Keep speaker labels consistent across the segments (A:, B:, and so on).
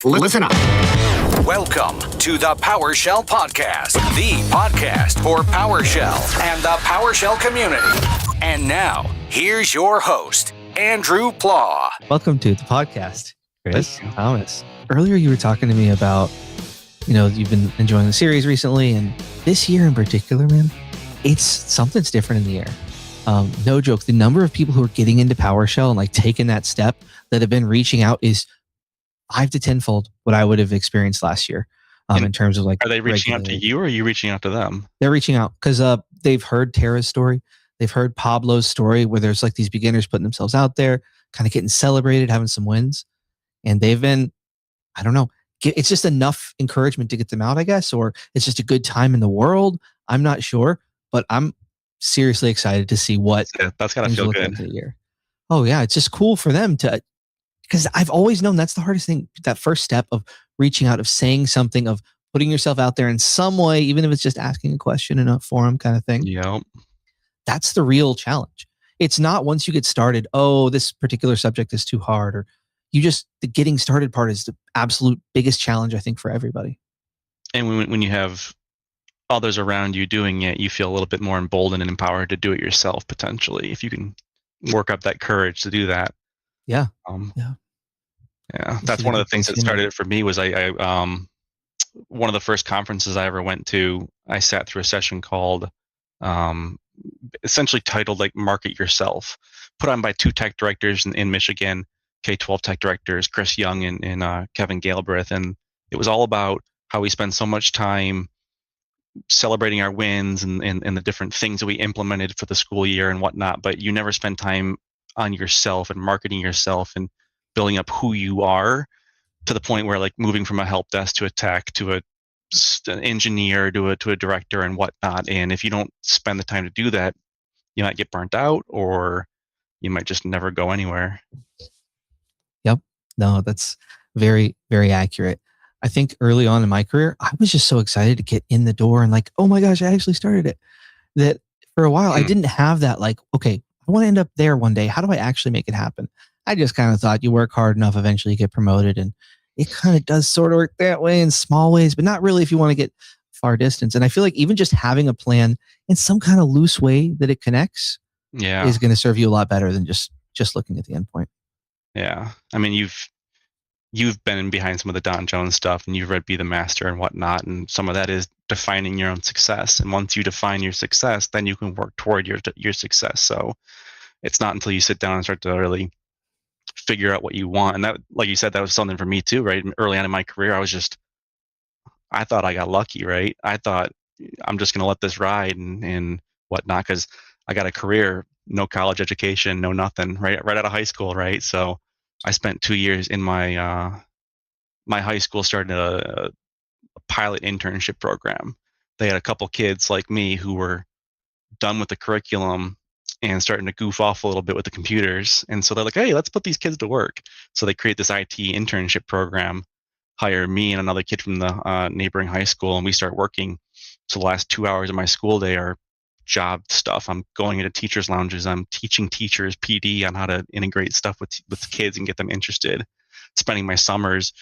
A: Listen up.
B: Welcome to the PowerShell Podcast, the podcast for PowerShell and the PowerShell community. And now, here's your host, Andrew Plaw.
C: Welcome to the podcast, Chris, Thomas. Earlier, you were talking to me about, you've been enjoying the series recently, and this year in particular, man, something's different in the air. No joke. The number of people who are getting into PowerShell and taking that step that have been reaching out is 5 to 10-fold what I would have experienced last year. In terms of
D: are they reaching out to you, or are you reaching out to them?
C: They're reaching out because they've heard Tara's story. They've heard Pablo's story where there's these beginners putting themselves out there, kind of getting celebrated, having some wins. And they've been, I don't know, it's just enough encouragement to get them out, I guess, or it's just a good time in the world. I'm not sure, but I'm seriously excited to see what
D: that's got to feel good.
C: Year. Oh yeah. It's just cool for them because I've always known that's the hardest thing, that first step of reaching out, of saying something, of putting yourself out there in some way, even if it's just asking a question in a forum kind of thing.
D: Yeah.
C: That's the real challenge. It's not once you get started, oh, this particular subject is too hard, or the getting started part is the absolute biggest challenge, I think, for everybody.
D: And when you have others around you doing it, you feel a little bit more emboldened and empowered to do it yourself, potentially, if you can work up that courage to do that.
C: Yeah.
D: Yeah. That's one of the things that started it for me. Was I one of the first conferences I ever went to, I sat through a session called essentially titled Market Yourself, put on by two tech directors in Michigan, K-12 tech directors, Chris Young and Kevin Galbraith. And it was all about how we spend so much time celebrating our wins and the different things that we implemented for the school year and whatnot, but you never spend time on yourself and marketing yourself and building up who you are to the point where moving from a help desk to a tech to an engineer to a director and whatnot. And if you don't spend the time to do that, you might get burnt out, or you might just never go anywhere.
C: Yep. No, that's very, very accurate. I think early on in my career, I was just so excited to get in the door and oh my gosh, I actually started it. That for a while, I didn't have that okay, I want to end up there one day. How do I actually make it happen? I just kind of thought you work hard enough, eventually you get promoted. And it kind of does sort of work that way in small ways, but not really if you want to get far distance. And I feel like even just having a plan in some kind of loose way that it connects is going to serve you a lot better than just looking at the endpoint.
D: Yeah. I mean, you've been behind some of the Don Jones stuff, and you've read Be the Master and whatnot. And some of that is defining your own success. And once you define your success, then you can work toward your success. So it's not until you sit down and start to really figure out what you want. And that, like you said, that was something for me too, right? Early on in my career, I thought I got lucky, right? I thought I'm just going to let this ride and whatnot, because I got a career, no college education, no nothing, right out of high school, right? So I spent 2 years in my my high school, starting a pilot internship program. They had a couple kids like me who were done with the curriculum and starting to goof off a little bit with the computers. And so they're like, hey, let's put these kids to work. So they create this IT internship program, hire me and another kid from the neighboring high school, and we start working. So the last 2 hours of my school day are job stuff. I'm going into teachers' lounges. I'm teaching teachers PD on how to integrate stuff with kids and get them interested. Spending my summers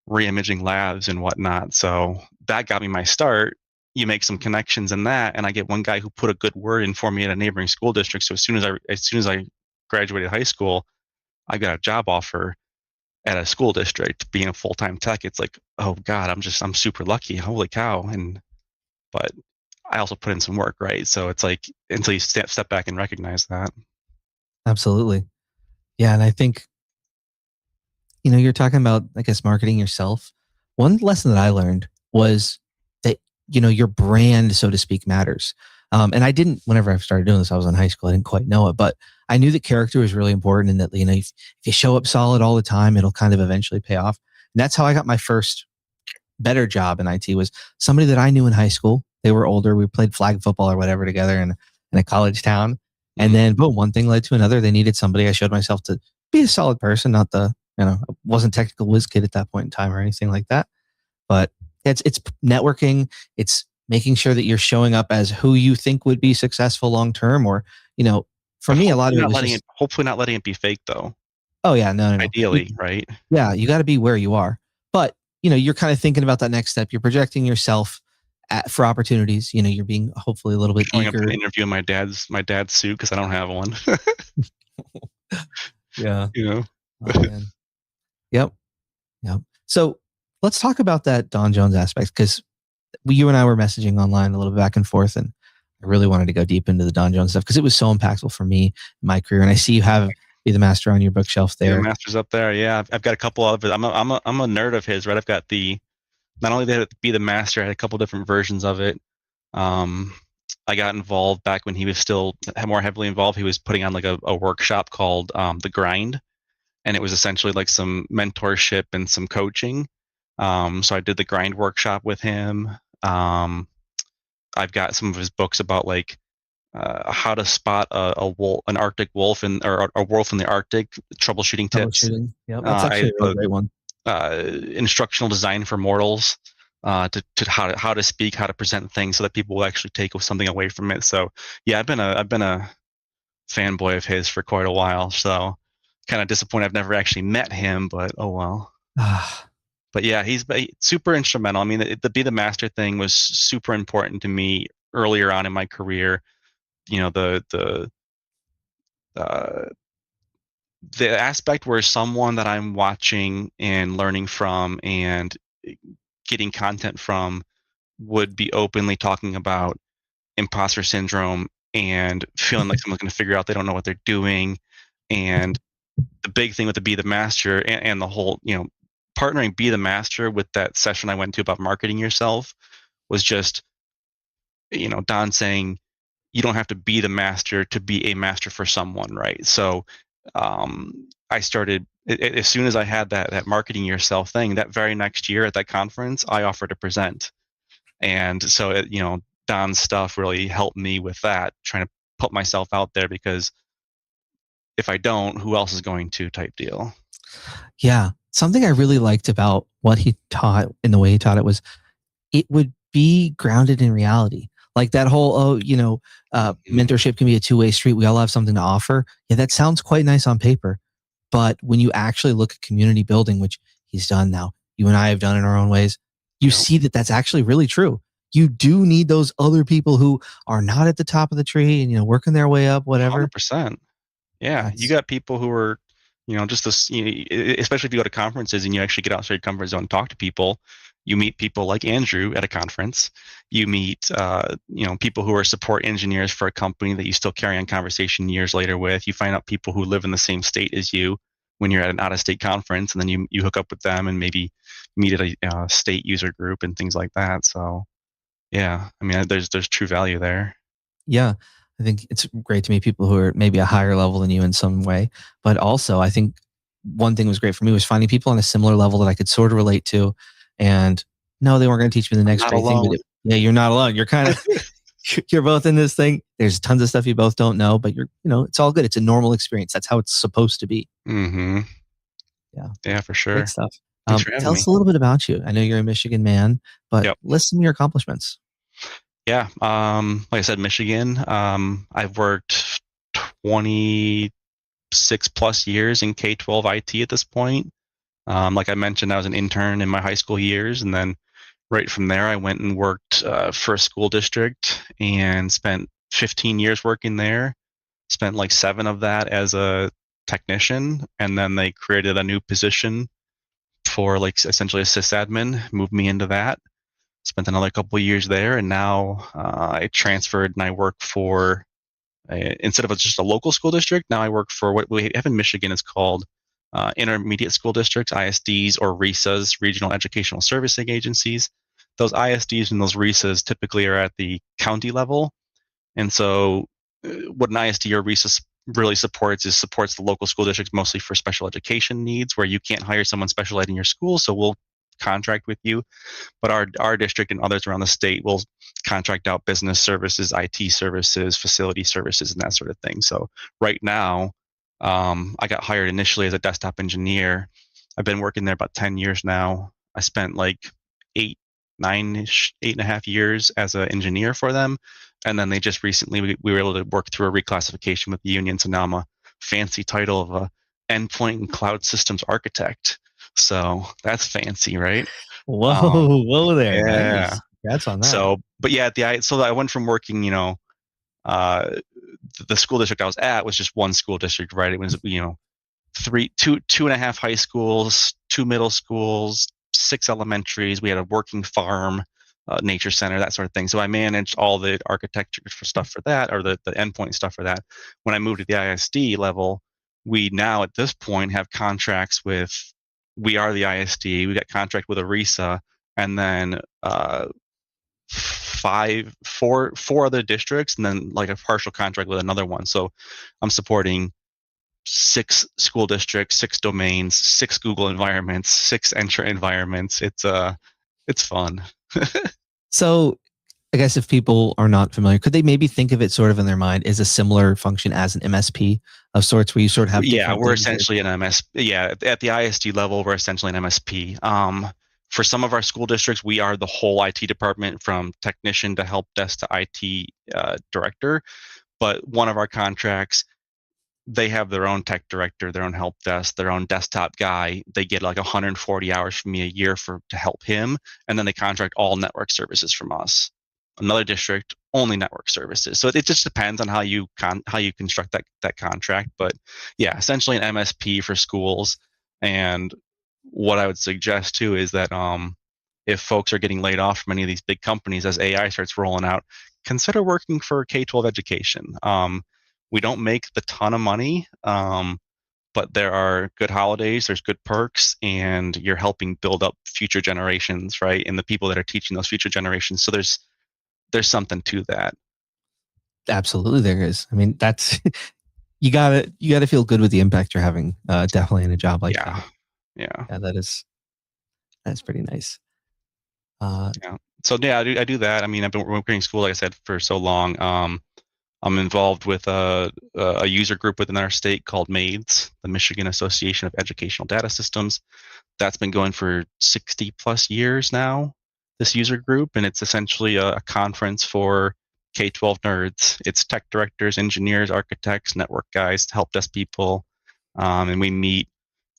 D: re-imaging labs and whatnot. So that got me my start. You make some connections in that, and I get one guy who put a good word in for me at a neighboring school district. So as soon as I graduated high school, I got a job offer at a school district, being a full-time tech. It's oh God, I'm super lucky. Holy cow. But I also put in some work, right? So it's until you step back and recognize that.
C: Absolutely. Yeah. And I think, you're talking about, I guess, marketing yourself. One lesson that I learned was that, your brand, so to speak, matters. And I didn't, whenever I started doing this, I was in high school, I didn't quite know it, but I knew that character was really important, and that, if you show up solid all the time, it'll kind of eventually pay off. And that's how I got my first better job in IT, was somebody that I knew in high school. They were older. We played flag football or whatever together in a college town. And then boom, one thing led to another. They needed somebody. I showed myself to be a solid person, not I wasn't technical whiz kid at that point in time or anything like that. But it's networking. It's making sure that you're showing up as who you think would be successful long term, or for me, a lot of it was
D: hopefully not letting it be fake, though.
C: Oh yeah, no.
D: Ideally, right?
C: Yeah, you got to be where you are. but you're kind of thinking about that next step. You're projecting yourself for opportunities. You're being hopefully a little bit
D: Showing up
C: eager.
D: to an interview in my dad's suit because I don't have one.
C: Yeah.
D: Oh,
C: man. Yep. So let's talk about that Don Jones aspect, because you and I were messaging online a little bit back and forth, and I really wanted to go deep into the Don Jones stuff because it was so impactful for me in my career. And I see you have Be the Master on your bookshelf there.
D: The Master's up there. Yeah, I've got a couple of it. I'm a nerd of his, right? I've got not only did it Be the Master, I had a couple different versions of it. I got involved back when he was still more heavily involved. He was putting on like a workshop called The Grind, and it was essentially like some mentorship and some coaching. So I did the Grind workshop with him. I've got some of his books about like how to spot an Arctic wolf or a wolf in the Arctic, troubleshooting tips.
C: Yeah, that's actually a really great one.
D: Instructional design for mortals. To how to speak, how to present things, so that people will actually take something away from it. So yeah, I've been a fanboy of his for quite a while. So kind of disappointed I've never actually met him, but oh well. But yeah, he's super instrumental. I mean, the Be the Master thing was super important to me earlier on in my career. The aspect where someone that I'm watching and learning from and getting content from would be openly talking about imposter syndrome and feeling like someone's going to figure out they don't know what they're doing. And the big thing with the Be the Master and the whole, partnering Be the Master with that session I went to about marketing yourself was just, Don saying, you don't have to be the master to be a master for someone, right? So I started, as soon as I had that marketing yourself thing, that very next year at that conference, I offered to present. And so, Don's stuff really helped me with that, trying to put myself out there, because if I don't, who else is going to, type deal.
C: Yeah. Something I really liked about what he taught and the way he taught it was it would be grounded in reality. Like that whole, mentorship can be a two-way street. We all have something to offer. Yeah, that sounds quite nice on paper. But when you actually look at community building, which he's done now, you and I have done in our own ways, you see that that's actually really true. You do need those other people who are not at the top of the tree and, working their way up, whatever.
D: 100%. Yeah. You got people who are, just this, especially if you go to conferences and you actually get outside your comfort zone and talk to people. You meet people like Andrew at a conference. You meet, people who are support engineers for a company that you still carry on conversation years later with. You find out people who live in the same state as you when you're at an out-of-state conference, and then you hook up with them and maybe meet at a state user group and things like that. So, yeah, I mean, there's true value there.
C: Yeah, I think it's great to meet people who are maybe a higher level than you in some way. But also, I think one thing was great for me was finding people on a similar level that I could sort of relate to. And no, they weren't going to teach me the next great thing. But you're not alone. You're kind of, you're both in this thing. There's tons of stuff you both don't know, but it's all good. It's a normal experience. That's how it's supposed to be.
D: Mm-hmm. Yeah, for sure.
C: Great stuff. Tell us a little bit about you. I know you're a Michigan man, but list some of your accomplishments.
D: Yeah. Like I said, Michigan. I've worked 26 plus years in K-12 IT at this point. Like I mentioned, I was an intern in my high school years, and then right from there, I went and worked for a school district and spent 15 years working there. Spent like 7 of that as a technician, and then they created a new position for like essentially a sysadmin, moved me into that. Spent another couple of years there, and now I transferred and I work for, instead of just a local school district, now I work for what we have in Michigan is called intermediate school districts, ISDs, or RESAs, Regional Educational Servicing Agencies. Those ISDs and those RESAs typically are at the county level. And so what an ISD or RESA really supports the local school districts mostly for special education needs, where you can't hire someone special ed in your school, so we'll contract with you. But our district and others around the state will contract out business services, IT services, facility services, and that sort of thing. So right now, I got hired initially as a desktop engineer. I've been working there about 10 years now. I spent like 8.5 years as an engineer for them. And then they just recently, we were able to work through a reclassification with the union. So now I'm a fancy title of a Endpoint Cloud Systems Architect. So that's fancy, right?
C: Whoa there.
D: Yeah.
C: Nice. Congrats on that.
D: So, but yeah, so I went from working, uh, the school district I was at was just one school district, right? It was, two and a half high schools, 2 middle schools, 6 elementaries. We had a working farm, nature center, that sort of thing. So I managed all the architecture for stuff for that, or the endpoint stuff for that. When I moved to the ISD level, we now at this point have contracts with, we are the ISD. We got contract with Arisa, and then four other districts, and then like a partial contract with another one. So I'm supporting 6 school districts, 6 domains, 6 Google environments, 6 Entra environments. It's fun.
C: So I guess if people are not familiar, could they maybe think of it sort of in their mind as a similar function as an MSP of sorts, where you sort of have
D: we're essentially an MSP. Yeah, at the ISD level, we're essentially an MSP. For some of our school districts, we are the whole IT department, from technician to help desk to IT director. But one of our contracts, they have their own tech director, their own help desk, their own desktop guy. They get like 140 hours from me a year to help him, and then they contract all network services from us. Another district, only network services. So it just depends on how you construct that contract. But yeah, essentially an MSP for schools. And what I would suggest too is that if folks are getting laid off from any of these big companies as AI starts rolling out, consider working for K-12 education. We don't make the ton of money, but there are good holidays, there's good perks, and you're helping build up future generations, right? And the people that are teaching those future generations. So there's something to that.
C: Absolutely, there is. I mean, that's you gotta feel good with the impact you're having. Definitely in a job like that.
D: Yeah,
C: that's pretty nice.
D: Yeah. So yeah, I do that. I mean, I've been working in school, like I said, for so long. I'm involved with a user group within our state called MAIDS, the Michigan Association of Educational Data Systems. That's been going for 60 plus years now, this user group, and it's essentially a conference for K-12 nerds. It's tech directors, engineers, architects, network guys, help desk people, and we meet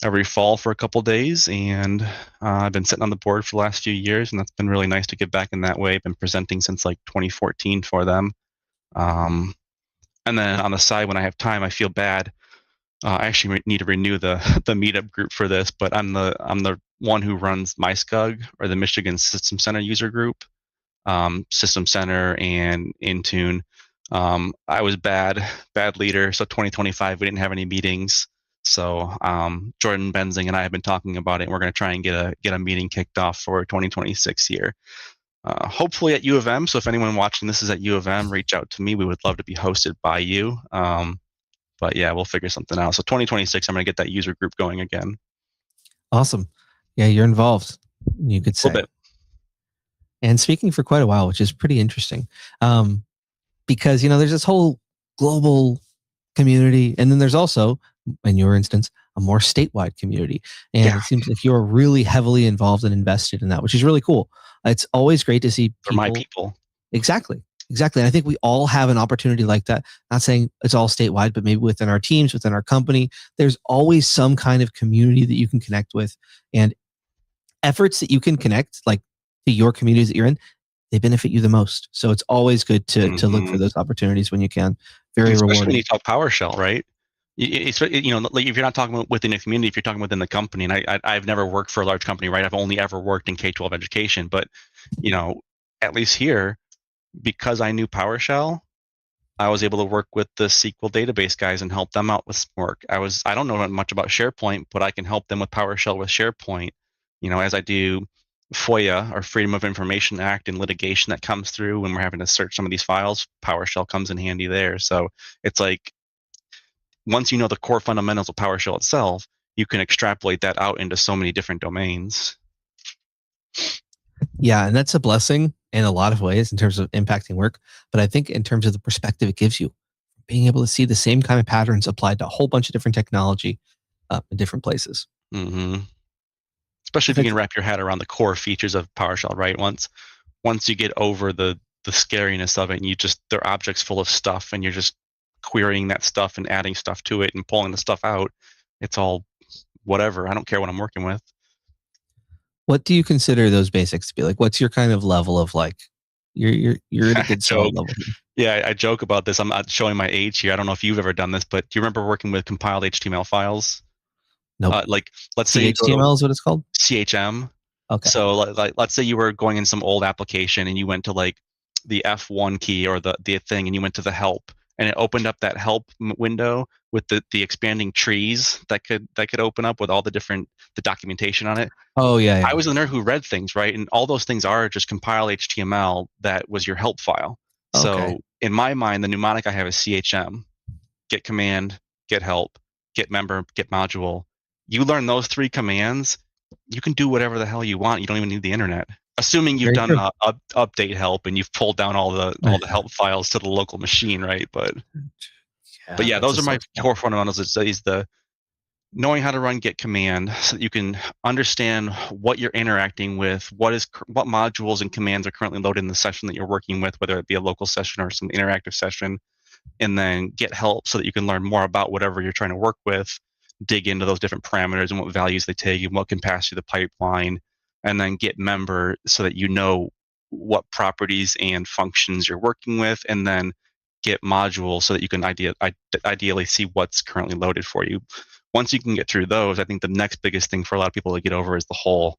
D: every fall for a couple days. And I've been sitting on the board for the last few years, and that's been really nice to get back in that way. I've been presenting since like 2014 for them. And then on the side, when I have time, I feel bad. I actually need to renew the meetup group for this, but I'm the one who runs MySCUG, or the Michigan System Center user group, System Center and Intune. I was bad leader. So 2025, we didn't have any meetings. So Jordan Benzing and I have been talking about it, and we're going to try and get a meeting kicked off for 2026 here. Hopefully at U of M. So if anyone watching this is at U of M, reach out to me. We would love to be hosted by you. But yeah, we'll figure something out. So 2026, I'm going to get that user group going again.
C: Awesome. Yeah, you're involved, you could say.
D: A little bit.
C: And speaking for quite a while, which is pretty interesting. Because, there's this whole global community, and then there's also, in your instance, a more statewide community. And It seems like you're really heavily involved and invested in that, which is really cool. It's always great to see people.
D: For my people.
C: Exactly. And I think we all have an opportunity like that. Not saying it's all statewide, but maybe within our teams, within our company, there's always some kind of community that you can connect with, and efforts that you can connect, like to your communities that you're in, they benefit you the most. So it's always good to look for those opportunities when you can. Very
D: Especially
C: rewarding.
D: When you talk PowerShell, right? Like if you're not talking within a community, if you're talking within the company, and I've never worked for a large company, right? I've only ever worked in K-12 education, but at least here, because I knew PowerShell, I was able to work with the SQL database guys and help them out with some work. I don't know much about SharePoint, but I can help them with PowerShell with SharePoint. As I do FOIA, or Freedom of Information Act, and litigation that comes through when we're having to search some of these files, PowerShell comes in handy there. So it's like, once you know the core fundamentals of PowerShell itself, you can extrapolate that out into so many different domains.
C: Yeah, and that's a blessing in a lot of ways in terms of impacting work. But I think in terms of the perspective it gives you, being able to see the same kind of patterns applied to a whole bunch of different technology in different places.
D: Mm-hmm. Especially if you can wrap your head around the core features of PowerShell, right? Once you get over the scariness of it, and they're objects full of stuff, and you're just querying that stuff and adding stuff to it and pulling the stuff out, it's all whatever. I don't care what I'm working with.
C: What do you consider those basics to be? Like, what's your kind of level of like, you're at a good solid level here?
D: Yeah, I joke about this. I'm not showing my age here. I don't know if you've ever done this, but do you remember working with compiled HTML files?
C: Nope.
D: Like, let's say you go
C: CHTML is what it's called?
D: to CHM.
C: Okay.
D: So, like, let's say you were going in some old application and you went to like the F1 key or the thing, and you went to the help, and it opened up that help window with the expanding trees that could open up with all the documentation on it.
C: Oh, yeah.
D: I was the nerd who read things, right? And all those things are just compile HTML that was your help file. So
C: Okay.
D: in my mind, the mnemonic I have is CHM, get command, get help, get member, get module. You learn those 3 commands, you can do whatever the hell you want. You don't even need the internet. Assuming you've
C: Very
D: done
C: true.
D: update help and you've pulled down all the help files to the local machine, right? But yeah, those are my core fundamentals. Is the knowing how to run get command so that you can understand what you're interacting with, what modules and commands are currently loaded in the session that you're working with, whether it be a local session or some interactive session, and then get help so that you can learn more about whatever you're trying to work with, dig into those different parameters and what values they take and what can pass through the pipeline, and then get member so that you know what properties and functions you're working with, and then get module so that you can ideally see what's currently loaded for you. Once you can get through those, I think the next biggest thing for a lot of people to get over is the whole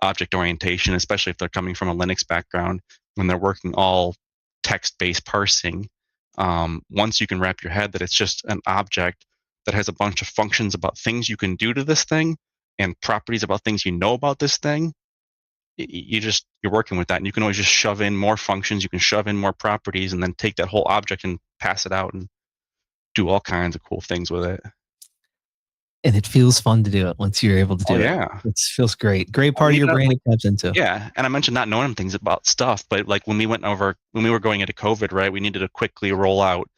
D: object orientation, especially if they're coming from a Linux background, when they're working all text-based parsing. Once you can wrap your head that it's just an object that has a bunch of functions about things you can do to this thing and properties about things you know about this thing, you're working with that, and you can always just shove in more functions, you can shove in more properties, and then take that whole object and pass it out and do all kinds of cool things with it.
C: And it feels fun to do it once you're able to do it.
D: Yeah.
C: It feels great. Great part of your brain it taps into.
D: Yeah. And I mentioned not knowing things about stuff, but like when we were going into COVID, right, we needed to quickly roll out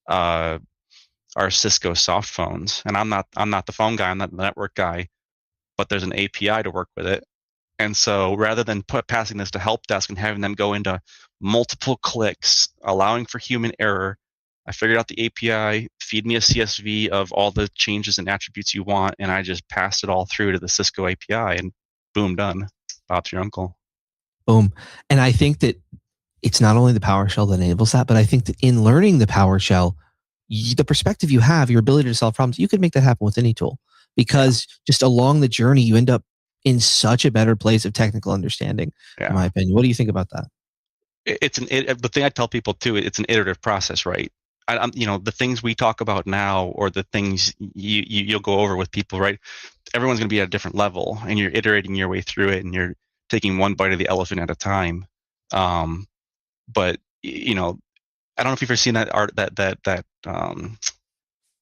D: our Cisco soft phones. And I'm not the phone guy, I'm not the network guy, but there's an API to work with it. And so rather than passing this to help desk and having them go into multiple clicks, allowing for human error, I figured out the API, feed me a CSV of all the changes and attributes you want, and I just passed it all through to the Cisco API, and boom, done. Bob's your uncle.
C: Boom. And I think that it's not only the PowerShell that enables that, but I think that in learning the PowerShell, the perspective you have, your ability to solve problems, you can make that happen with any tool, because just along the journey, you end up in such a better place of technical understanding, in my opinion. What do you think about that?
D: The thing I tell people too, it's an iterative process, right? The things we talk about now, or the things you'll go over with people, right? Everyone's going to be at a different level, and you're iterating your way through it, and you're taking one bite of the elephant at a time. But I don't know if you've ever seen that art, that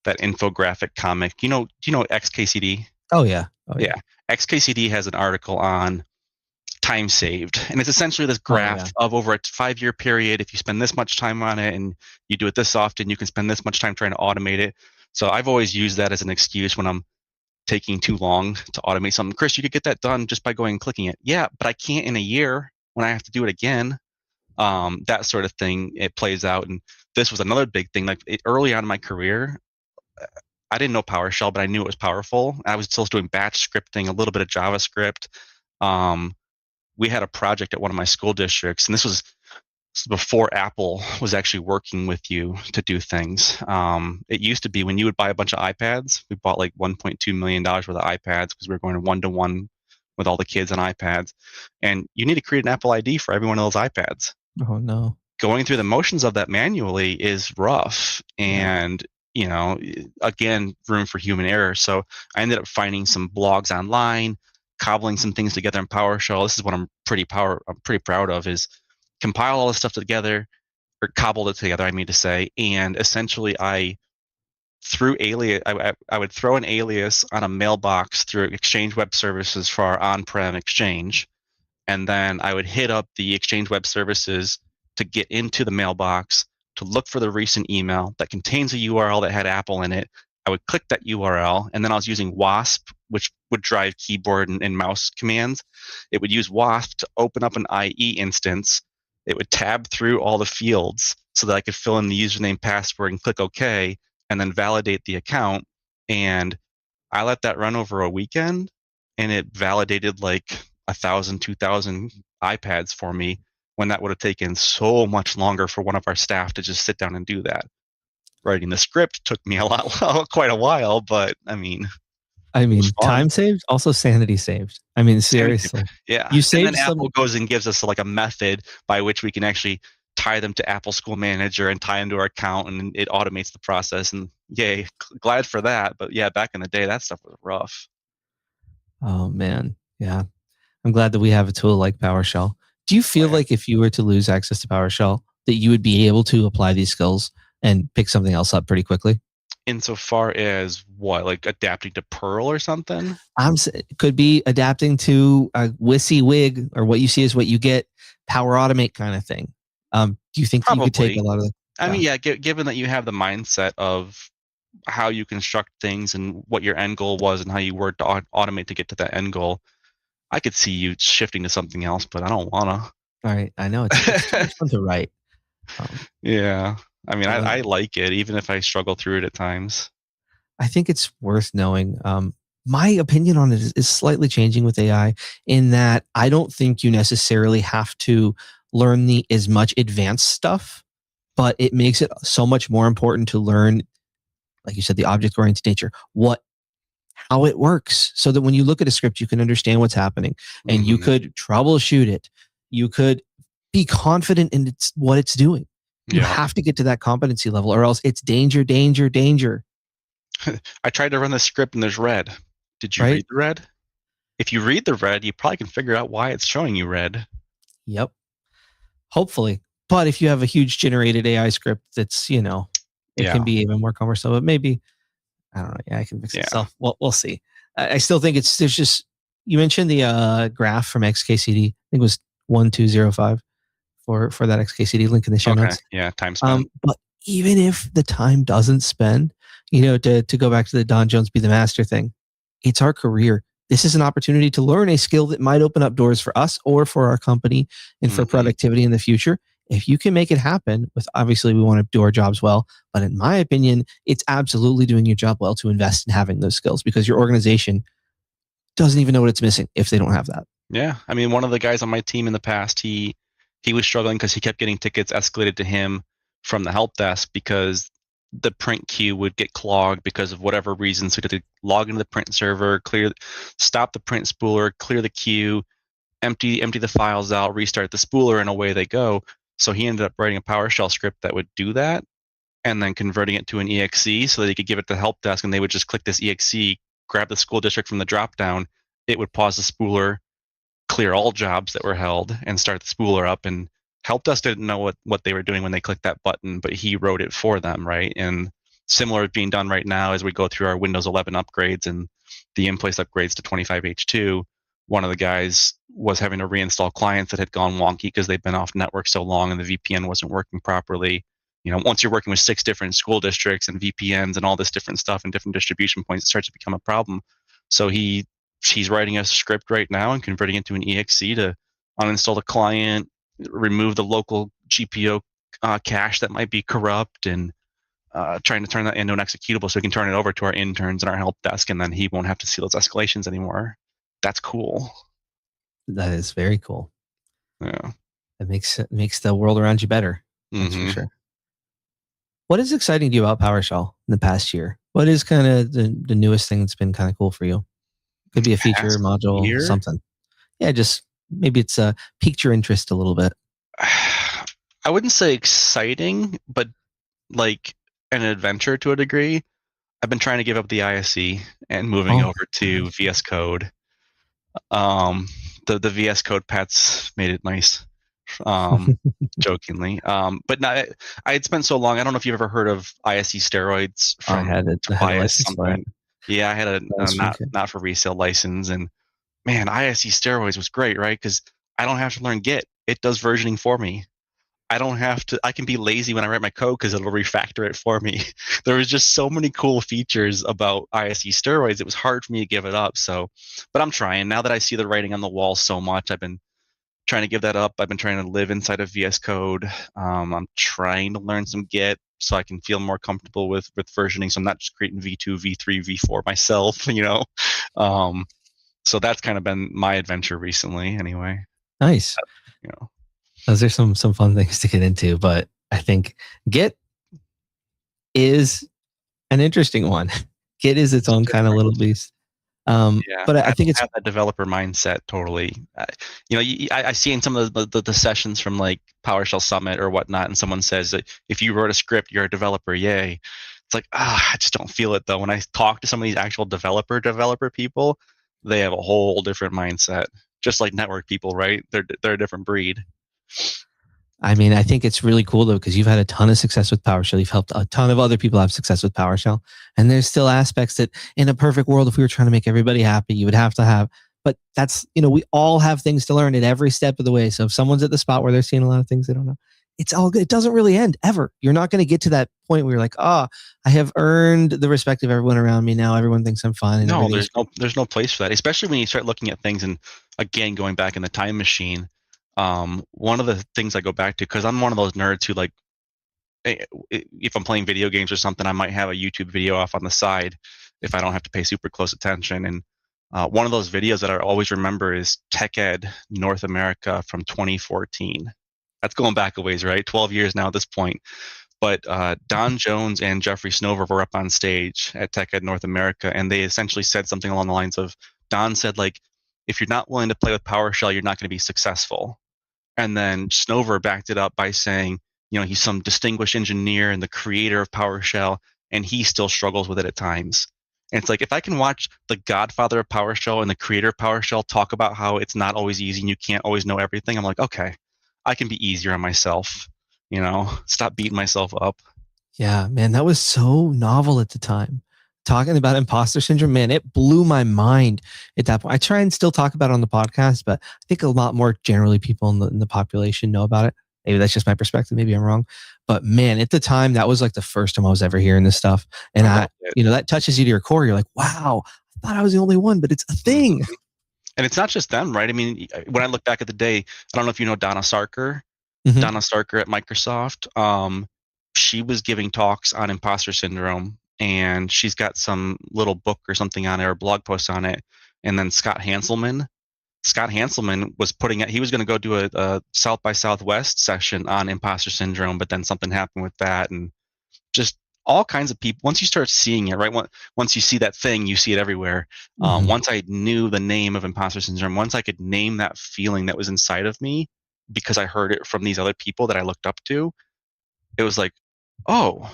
D: infographic comic. Do you know XKCD?
C: Oh yeah.
D: XKCD has an article on time saved, and it's essentially this graph of over a 5-year period. If you spend this much time on it and you do it this often, you can spend this much time trying to automate it. So I've always used that as an excuse when I'm taking too long to automate something. Chris, you could get that done just by going and clicking it. Yeah, but I can't in a year when I have to do it again. That sort of thing, it plays out. And this was another big thing. Like early on in my career, I didn't know PowerShell, but I knew it was powerful. I was still doing batch scripting, a little bit of JavaScript. We had a project at one of my school districts, and this was before Apple was actually working with you to do things. It used to be when you would buy a bunch of iPads, we bought like $1.2 million worth of iPads because we were going one-to-one with all the kids on iPads. And you need to create an Apple ID for every one of those iPads.
C: Oh, no.
D: Going through the motions of that manually is rough. And again, room for human error. So I ended up finding some blogs online, cobbling some things together in PowerShell. This is what I'm pretty proud of, is compile all this stuff together, or cobbled it together, I mean to say. And essentially I would throw an alias on a mailbox through Exchange Web Services for our on-prem Exchange. And then I would hit up the Exchange Web Services to get into the mailbox to look for the recent email that contains a URL that had Apple in it. I would click that URL, and then I was using WASP, which would drive keyboard and mouse commands. It would use WASP to open up an IE instance. It would tab through all the fields so that I could fill in the username, password, and click OK, and then validate the account. And I let that run over a weekend, and it validated like 1,000, 2,000 iPads for me when that would have taken so much longer for one of our staff to just sit down and do that. Writing the script took me quite a while, but I mean,
C: time saved, also sanity saved. I mean, seriously.
D: Yeah.
C: You
D: and then
C: saved
D: Apple goes and gives us like a method by which we can actually tie them to Apple School Manager and tie them to our account, and it automates the process. And yay, glad for that. But yeah, back in the day, that stuff was rough.
C: Oh man, yeah. I'm glad that we have a tool like PowerShell. Do you feel like if you were to lose access to PowerShell, that you would be able to apply these skills and pick something else up pretty quickly?
D: Insofar as what, like adapting to Perl or something?
C: Could be adapting to a WYSIWYG, or what you see is what you get, Power Automate kind of thing. Do you think you could take a lot of the...
D: I mean, yeah, given that you have the mindset of how you construct things and what your end goal was and how you work to automate to get to that end goal, I could see you shifting to something else, but I don't want to.
C: All right. I know it's too much fun to write.
D: Yeah. I mean, I like it, even if I struggle through it at times.
C: I think it's worth knowing. My opinion on it is slightly changing with AI, in that I don't think you necessarily have to learn as much advanced stuff, but it makes it so much more important to learn, like you said, the object-oriented nature, how it works, so that when you look at a script, you can understand what's happening, and you could troubleshoot it. You could be confident in what it's doing. You have to get to that competency level, or else it's danger, danger, danger.
D: I tried to run the script and there's red. Did you read the red? If you read the red, you probably can figure out why it's showing you red.
C: Yep. Hopefully. But if you have a huge generated AI script that's, it can be even more cumbersome. But maybe, I don't know. Yeah, I can fix itself. Well, we'll see. I still think there's just, you mentioned the graph from XKCD. I think it was 1205 for that XKCD, link in the show notes.
D: Yeah, time spent.
C: But even if the time doesn't spend, to go back to the Don Jones be the master thing, it's our career. This is an opportunity to learn a skill that might open up doors for us or for our company and for productivity in the future. If you can make it happen, obviously we want to do our jobs well, but in my opinion, it's absolutely doing your job well to invest in having those skills, because your organization doesn't even know what it's missing if they don't have that.
D: Yeah. I mean, one of the guys on my team in the past, he was struggling because he kept getting tickets escalated to him from the help desk because the print queue would get clogged because of whatever reason. So he had to log into the print server, stop the print spooler, clear the queue, empty the files out, restart the spooler, and away they go. So he ended up writing a PowerShell script that would do that, and then converting it to an exe so that he could give it to the help desk, and they would just click this exe, grab the school district from the dropdown. It would pause the spooler, clear all jobs that were held, and start the spooler up. And help desk didn't know what they were doing when they clicked that button, but he wrote it for them, right? And similar is being done right now as we go through our Windows 11 upgrades and the in-place upgrades to 25H2. One of the guys was having to reinstall clients that had gone wonky because they've been off network so long and the VPN wasn't working properly. Once you're working with 6 different school districts and VPNs and all this different stuff and different distribution points, it starts to become a problem. So he's writing a script right now and converting it to an exe to uninstall the client, remove the local GPO cache that might be corrupt, and trying to turn that into an executable so we can turn it over to our interns and our help desk, and then he won't have to see those escalations anymore. That's cool.
C: That is very cool.
D: Yeah.
C: It makes the world around you better. That's for sure. What is exciting to you about PowerShell in the past year? What is kind of the newest thing that's been kind of cool for you? Could be a feature, module, something. Yeah, just maybe it's piqued your interest a little bit.
D: I wouldn't say exciting, but like an adventure to a degree. I've been trying to give up the ISE and moving over to VS Code. The VS Code Pats made it nice, jokingly. But not, I had spent so long. I don't know if you've ever heard of ISE steroids.
C: I had a license for it.
D: Yeah, I had a not for resale license, and man, ISE steroids was great, right? Because I don't have to learn Git; it does versioning for me. I don't have to. I can be lazy when I write my code because it'll refactor it for me. There was just so many cool features about ISE steroids. It was hard for me to give it up. So, but I'm trying. Now that I see the writing on the wall so much, I've been trying to give that up. I've been trying to live inside of VS Code. I'm trying to learn some Git so I can feel more comfortable with versioning. So I'm not just creating V2, V3, V4 myself. So that's kind of been my adventure recently, anyway.
C: Nice.
D: You know,
C: Those are some fun things to get into, but I think Git is an interesting one. Git is its own kind of little beast.
D: yeah,
C: But I think it's
D: have that developer mindset totally. I see in some of the sessions from like PowerShell Summit or whatnot, and someone says that if you wrote a script, you're a developer. Yay! It's like I just don't feel it though. When I talk to some of these actual developer people, they have a whole different mindset. Just like network people, right? They're a different breed.
C: I mean, I think it's really cool though, because you've had a ton of success with PowerShell. You've helped a ton of other people have success with PowerShell. And there's still aspects that in a perfect world, if we were trying to make everybody happy, you would have to have. But that's, we all have things to learn at every step of the way. So if someone's at the spot where they're seeing a lot of things they don't know, it's all good. It doesn't really end ever. You're not going to get to that point where you're like, I have earned the respect of everyone around me now. Everyone thinks I'm fun. And
D: no, there's no place for that, especially when you start looking at things. And again, going back in the time machine, one of the things I go back to, because I'm one of those nerds who like, if I'm playing video games or something, I might have a YouTube video off on the side if I don't have to pay super close attention. And one of those videos that I always remember is Tech Ed North America from 2014. That's going back a ways, right? 12 years now at this point. But Don Jones and Jeffrey Snover were up on stage at Tech Ed North America, and they essentially said something along the lines of, Don said, like, if you're not willing to play with PowerShell, you're not going to be successful. And then Snover backed it up by saying, he's some distinguished engineer and the creator of PowerShell, and he still struggles with it at times. And it's like, if I can watch the godfather of PowerShell and the creator of PowerShell talk about how it's not always easy and you can't always know everything, I'm like, okay, I can be easier on myself, stop beating myself up.
C: Yeah, man, that was so novel at the time. Talking about imposter syndrome, man, it blew my mind at that point. I try and still talk about it on the podcast, but I think a lot more generally people in the population know about it. Maybe that's just my perspective. Maybe I'm wrong. But man, at the time, that was like the first time I was ever hearing this stuff. And that touches you to your core. You're like, wow, I thought I was the only one, but it's a thing.
D: And it's not just them, right? I mean, when I look back at the day, I don't know if you know Donna Sarker. Mm-hmm. Donna Sarker at Microsoft. She was giving talks on imposter syndrome, and she's got some little book or something on it, or blog post on it. And then Scott Hanselman was he was going to go do a South by Southwest session on imposter syndrome, but then something happened with that, and just all kinds of people. Once you start seeing it, right? Once you see that thing, you see it everywhere. Mm-hmm. Once I knew the name of imposter syndrome, once I could name that feeling that was inside of me because I heard it from these other people that I looked up to, it was like, oh,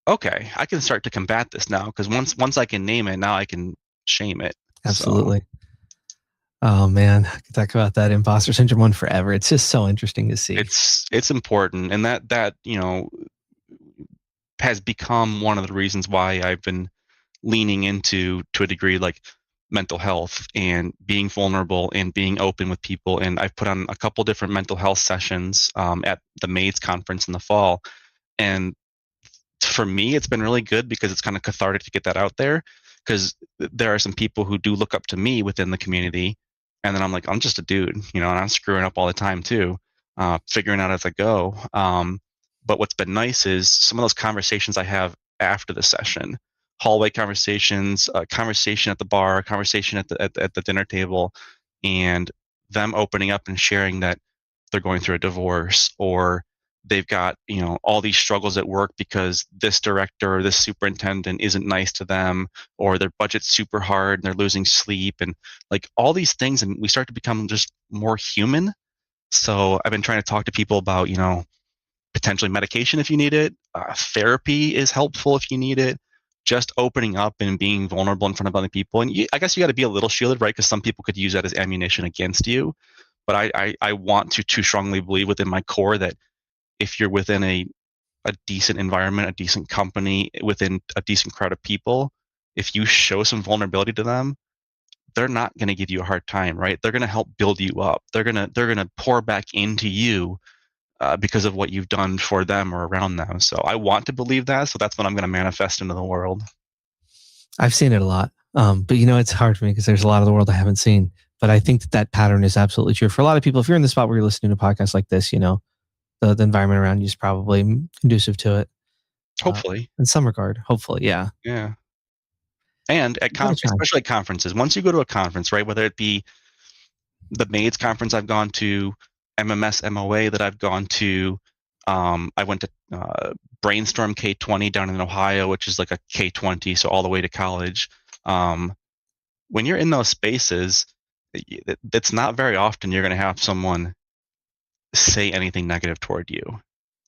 D: okay, I can start to combat this now, because once I can name it, now I can shame it.
C: Absolutely. So, oh man, I could talk about that imposter syndrome one forever. It's just so interesting to see.
D: It's important, and that has become one of the reasons why I've been leaning into, to a degree, like mental health and being vulnerable and being open with people. And I've put on a couple different mental health sessions at the MAIDS conference in the fall, and for me, it's been really good because it's kind of cathartic to get that out there, because there are some people who do look up to me within the community. And then I'm like, I'm just a dude, and I'm screwing up all the time too, figuring out as I go. But what's been nice is some of those conversations I have after the session, hallway conversations, conversation at the bar, conversation at the dinner table, and them opening up and sharing that they're going through a divorce, or they've got, all these struggles at work because this director or this superintendent isn't nice to them, or their budget's super hard and they're losing sleep, and like all these things. And we start to become just more human. So I've been trying to talk to people about, potentially medication if you need it. Therapy is helpful if you need it. Just opening up and being vulnerable in front of other people. And I guess you got to be a little shielded, right? Because some people could use that as ammunition against you. But I want to strongly believe within my core that if you're within a decent environment, a decent company, within a decent crowd of people, if you show some vulnerability to them, they're not going to give you a hard time, right? They're going to help build you up. They're going to pour back into you because of what you've done for them or around them. So I want to believe that. So that's what I'm going to manifest into the world.
C: I've seen it a lot. But it's hard for me because there's a lot of the world I haven't seen. But I think that pattern is absolutely true. For a lot of people, if you're in the spot where you're listening to podcasts like this, the environment around you is probably conducive to it.
D: Hopefully.
C: In some regard. Hopefully, yeah.
D: Yeah. And at especially at conferences, once you go to a conference, right, whether it be the MAIDS conference I've gone to, MMS MOA that I've gone to, I went to Brainstorm K20 down in Ohio, which is like a K20, so all the way to college. When you're in those spaces, it's not very often you're going to have someone say anything negative toward you.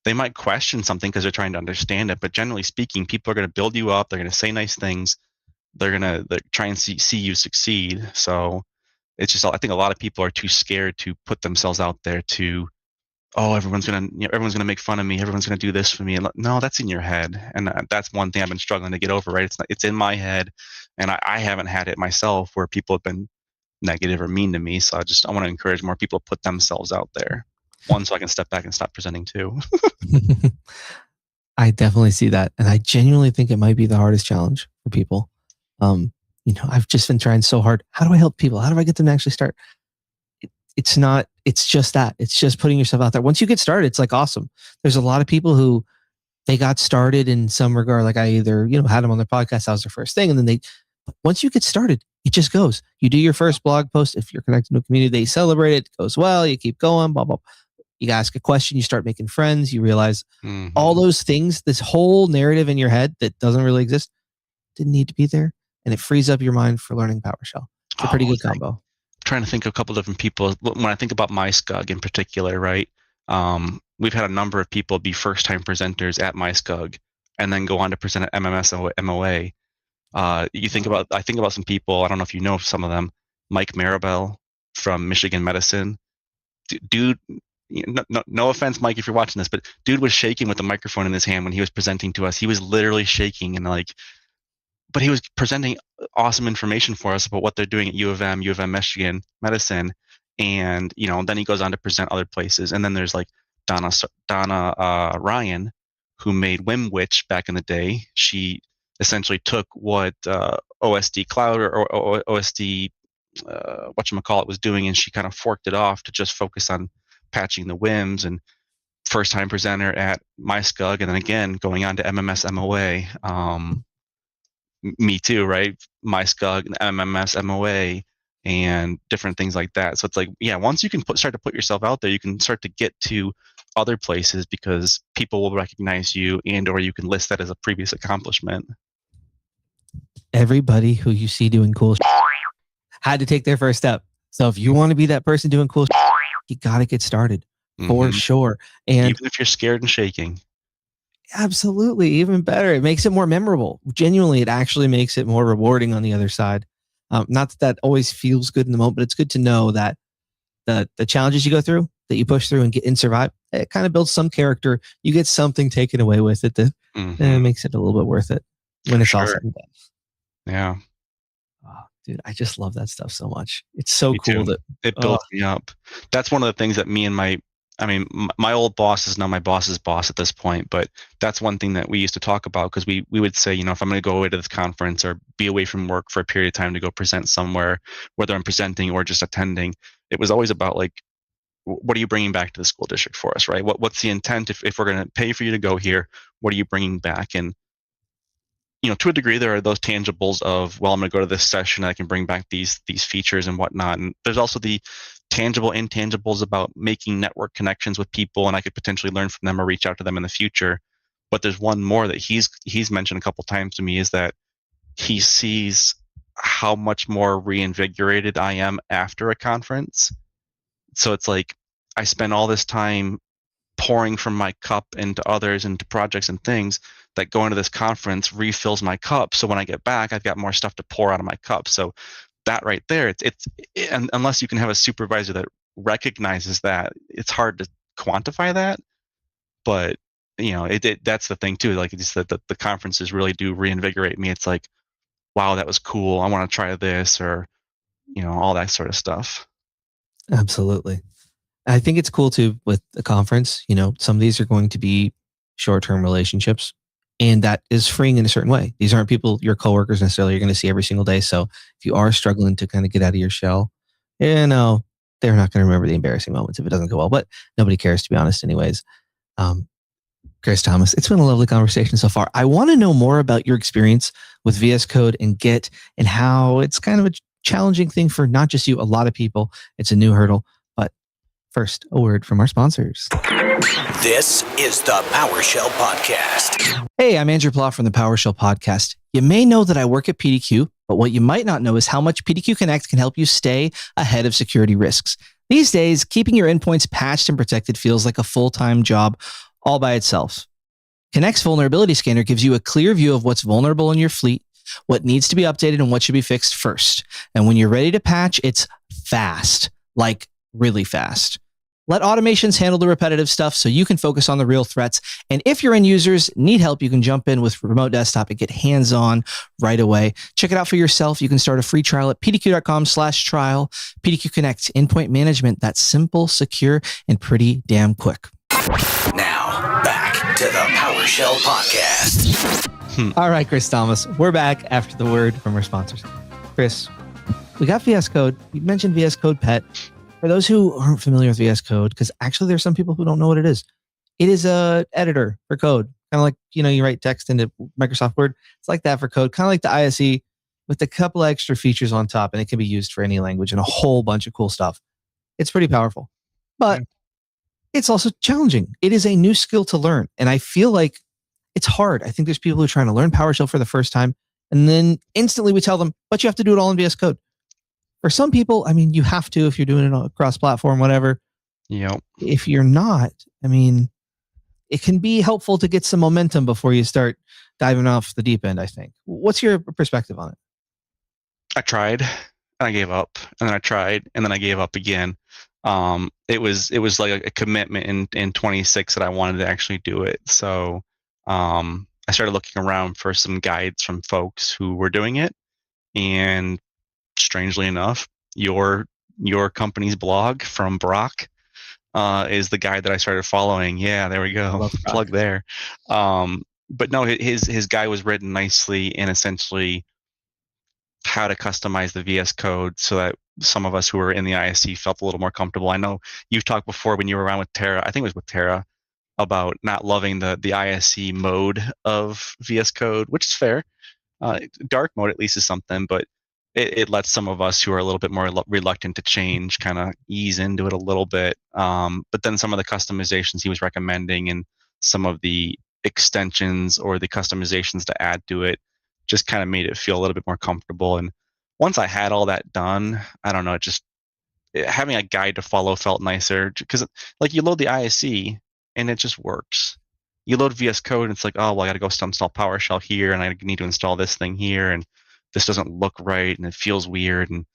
D: They might question something because they're trying to understand it, but generally speaking, people are going to build you up. They're going to say nice things. They're going to try and see you succeed. So it's just, I think a lot of people are too scared to put themselves out there to, oh, everyone's going to make fun of me. Everyone's going to do this for me. And no, that's in your head. And that's one thing I've been struggling to get over, right? It's in my head, and I haven't had it myself where people have been negative or mean to me. So I want to encourage more people to put themselves out there. One, so I can step back and stop presenting too.
C: I definitely see that. And I genuinely think it might be the hardest challenge for people. I've just been trying so hard. How do I help people? How do I get them to actually start? It's just that. It's just putting yourself out there. Once you get started, it's like awesome. There's a lot of people who they got started in some regard. Like I either, had them on their podcast. That was their first thing. And then once you get started, it just goes. You do your first blog post. If you're connected to a community, they celebrate it. It goes well. You keep going, blah, blah, blah. You ask a question, you start making friends, you realize all those things, this whole narrative in your head that doesn't really exist, didn't need to be there. And it frees up your mind for learning PowerShell. It's a pretty good combo.
D: I'm trying to think of a couple different people. When I think about MyScug in particular, right? We've had a number of people be first-time presenters at MyScug and then go on to present at MMS MOA. I think about some people, I don't know if you know some of them, Mike Maribel from Michigan Medicine. Dude, no offense, Mike, if you're watching this, but dude was shaking with the microphone in his hand when he was presenting to us. He was literally shaking but he was presenting awesome information for us about what they're doing at U of M Michigan Medicine. And, then he goes on to present other places. And then there's like Donna Ryan, who made WimWitch back in the day. She essentially took what OSD Cloud or OSD, whatchamacallit, was doing, and she kind of forked it off to just focus on patching the WIMs, and first time presenter at MyScug, and then again going on to MMS MOA. Me too, right? MyScug, MMS MOA, and different things like that. So it's like, once you can start to put yourself out there, you can start to get to other places because people will recognize you, and or you can list that as a previous accomplishment.
C: Everybody who you see doing cool had to take their first step. So if you want to be that person doing cool, you got to get started for sure. And
D: even if you're scared and shaking.
C: Absolutely. Even better. It makes it more memorable. Genuinely, it actually makes it more rewarding on the other side. Not that always feels good in the moment, but it's good to know that the challenges you go through, that you push through and survive, it kind of builds some character. You get something taken away with it that makes it a little bit worth it when it's all said and done.
D: Yeah.
C: Oh, dude, I just love that stuff so much. It's so cool that
D: it builds me up. That's one of the things that me and my old boss is now my boss's boss at this point, but that's one thing that we used to talk about, because we would say, if I'm going to go away to this conference or be away from work for a period of time to go present somewhere, whether I'm presenting or just attending, it was always about like, what are you bringing back to the school district for us, right? What's the intent? If we're going to pay for you to go here, what are you bringing back? And to a degree, there are those tangibles of, well, I'm going to go to this session, I can bring back these features and whatnot. And there's also the tangible intangibles about making network connections with people, and I could potentially learn from them or reach out to them in the future. But there's one more that he's mentioned a couple times to me, is that he sees how much more reinvigorated I am after a conference. So it's like I spend all this time pouring from my cup into others, into projects and things, that going to this conference refills my cup. So when I get back, I've got more stuff to pour out of my cup. So that right there, and unless you can have a supervisor that recognizes that, it's hard to quantify that. But that's the thing too. Like, it's that the conferences really do reinvigorate me. It's like, wow, that was cool. I want to try this, or all that sort of stuff.
C: Absolutely. I think it's cool too with the conference. Some of these are going to be short-term relationships, and that is freeing in a certain way. These aren't people, your coworkers necessarily, you're going to see every single day. So if you are struggling to kind of get out of your shell, they're not going to remember the embarrassing moments if it doesn't go well, but nobody cares, to be honest anyways. Chris Thomas, it's been a lovely conversation so far. I want to know more about your experience with VS Code and Git and how it's kind of a challenging thing for not just you, a lot of people. It's a new hurdle. But first, a word from our sponsors.
B: This is the PowerShell Podcast.
C: Hey, I'm Andrew Plow from the PowerShell Podcast. You may know that I work at PDQ, but what you might not know is how much PDQ Connect can help you stay ahead of security risks. These days, keeping your endpoints patched and protected feels like a full-time job all by itself. Connect's vulnerability scanner gives you a clear view of what's vulnerable in your fleet, what needs to be updated, and what should be fixed first. And when you're ready to patch, it's fast, like really fast. Let automations handle the repetitive stuff so you can focus on the real threats. And if your end users need help, you can jump in with remote desktop and get hands-on right away. Check it out for yourself. You can start a free trial at pdq.com/trial. PDQ Connect, endpoint management that's simple, secure, and pretty damn quick.
B: Now, back to the PowerShell Podcast.
C: All right, Chris Thomas, we're back after the word from our sponsors. Chris, we got VS Code. You mentioned VS Code Pet. For those who aren't familiar with VS Code, because actually there's some people who don't know what it is. It is a editor for code, kind of like, you write text into Microsoft Word. It's like that for code, kind of like the ISE with a couple extra features on top, and it can be used for any language and a whole bunch of cool stuff. It's pretty powerful, but it's also challenging. It is a new skill to learn, and I feel like it's hard. I think there's people who are trying to learn PowerShell for the first time, and then instantly we tell them, but you have to do it all in VS Code. For some people, you have to if you're doing it across platform, whatever.
D: Yep.
C: If you're not, it can be helpful to get some momentum before you start diving off the deep end, I think. What's your perspective on it?
D: I tried and I gave up, and then I tried and then I gave up again. It was like a commitment in 26 that I wanted to actually do it. So I started looking around for some guides from folks who were doing it, and strangely enough, your company's blog from Brock is the guide that I started following. Yeah, there we go. Plug there. But no, his guide was written nicely in essentially how to customize the VS Code so that some of us who were in the ISC felt a little more comfortable. I know you've talked before when you were around with Tara, I think it was with Tara, about not loving the ISC mode of VS Code, which is fair. Dark mode at least is something, but it lets some of us who are a little bit more reluctant to change kind of ease into it a little bit. But then some of the customizations he was recommending and some of the extensions or the customizations to add to it just kind of made it feel a little bit more comfortable. And once I had all that done, I don't know, having a guide to follow felt nicer, because like you load the ISC and it just works. You load VS Code and it's like, oh, well, I got to go install PowerShell here, and I need to install this thing here, and this doesn't look right, and it feels weird, and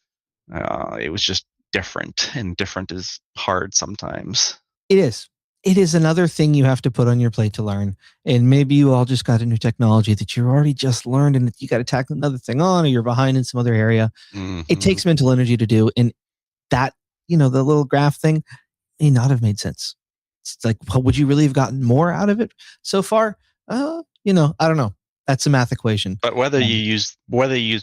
D: it was just different, and different is hard sometimes.
C: It is. It is another thing you have to put on your plate to learn. And maybe you all just got a new technology that you already just learned, and you got to tackle another thing on, or you're behind in some other area. Mm-hmm. It takes mental energy to do. And that, the little graph thing may not have made sense. It's like, well, would you really have gotten more out of it so far? I don't know. That's a math equation.
D: But whether you use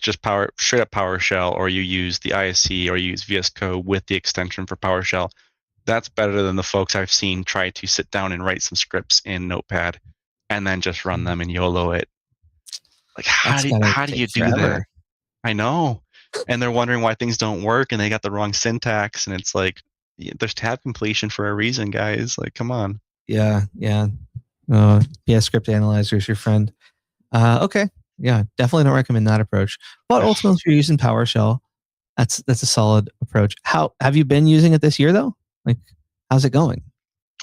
D: just straight up PowerShell, or you use the ISC, or you use VS Code with the extension for PowerShell, that's better than the folks I've seen try to sit down and write some scripts in Notepad and then just run them and YOLO it. Like, how do you do that? I know. And they're wondering why things don't work, and they got the wrong syntax, and it's like, there's tab completion for a reason, guys. Like, come on. Yeah.
C: Script Analyzer is your friend. Okay. Yeah, definitely don't recommend that approach. But ultimately, if you're using PowerShell, that's a solid approach. How have you been using it this year, though? Like, how's it going?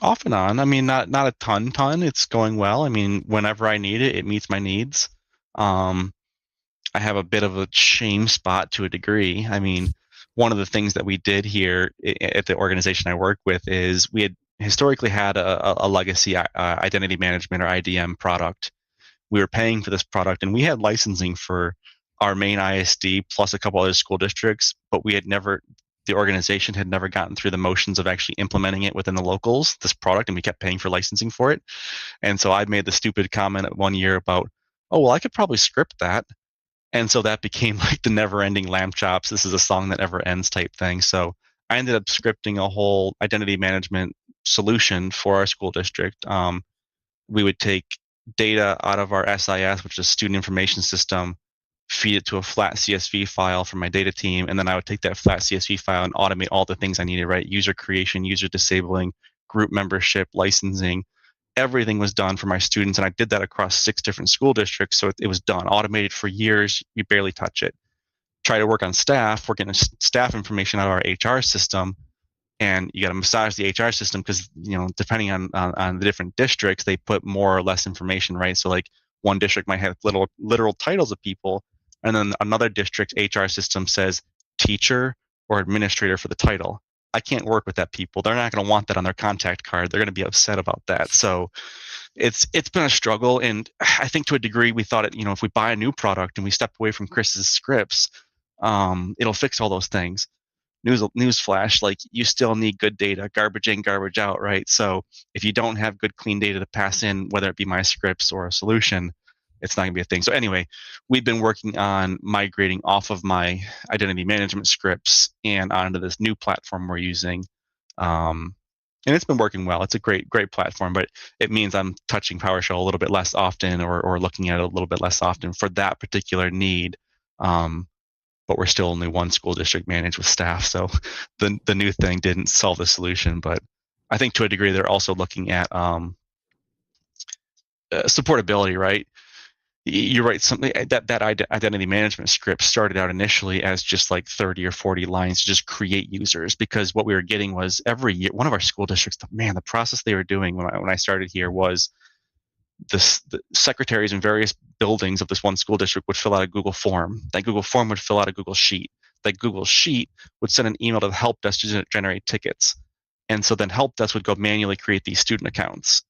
D: Off and on. Not a ton. It's going well. Whenever I need it, it meets my needs. I have a bit of a shame spot to a degree. One of the things that we did here at the organization I work with is we had historically had a legacy identity management, or IDM product. We were paying for this product, and we had licensing for our main ISD plus a couple other school districts, but the organization had never gotten through the motions of actually implementing it within the locals, this product, and we kept paying for licensing for it. And so I made the stupid comment one year about, oh, well, I could probably script that. And so that became like the never-ending lamb chops, this is a song that never ends type thing. So I ended up scripting a whole identity management solution for our school district. we would take data out of our SIS, which is student information system, feed it to a flat CSV file from my data team, and then I would take that flat CSV file and automate all the things I needed, right? User creation, user disabling, group membership, licensing. Everything was done for my students, and I did that across 6 different school districts, so it was done, automated for years. You barely touch it. Try to work on staff. We're getting staff information out of our HR system, and you got to massage the HR system because, depending on the different districts, they put more or less information, right? So like one district might have literal titles of people, and then another district's HR system says teacher or administrator for the title. I can't work with that people. They're not going to want that on their contact card. They're going to be upset about that. So it's been a struggle. And I think to a degree, we thought if we buy a new product and we step away from Chris's scripts, it'll fix all those things. Newsflash, like you still need good data, garbage in, garbage out, right? So if you don't have good, clean data to pass in, whether it be my scripts or a solution, it's not going to be a thing. So anyway, we've been working on migrating off of my identity management scripts and onto this new platform we're using. And it's been working well. It's a great platform, but it means I'm touching PowerShell a little bit less often or looking at it a little bit less often for that particular need. But we're still only one school district managed with staff. So the new thing didn't solve the solution, but I think to a degree, they're also looking at supportability, right? You're right. Something that identity management script started out initially as just like 30 or 40 lines to just create users, because what we were getting was every year, one of our school districts, the process they were doing when I started here was the secretaries in various buildings of this one school district would fill out a Google form. That Google form would fill out a Google Sheet. That Google Sheet would send an email to the help desk to generate tickets. And so then help desk would go manually create these student accounts.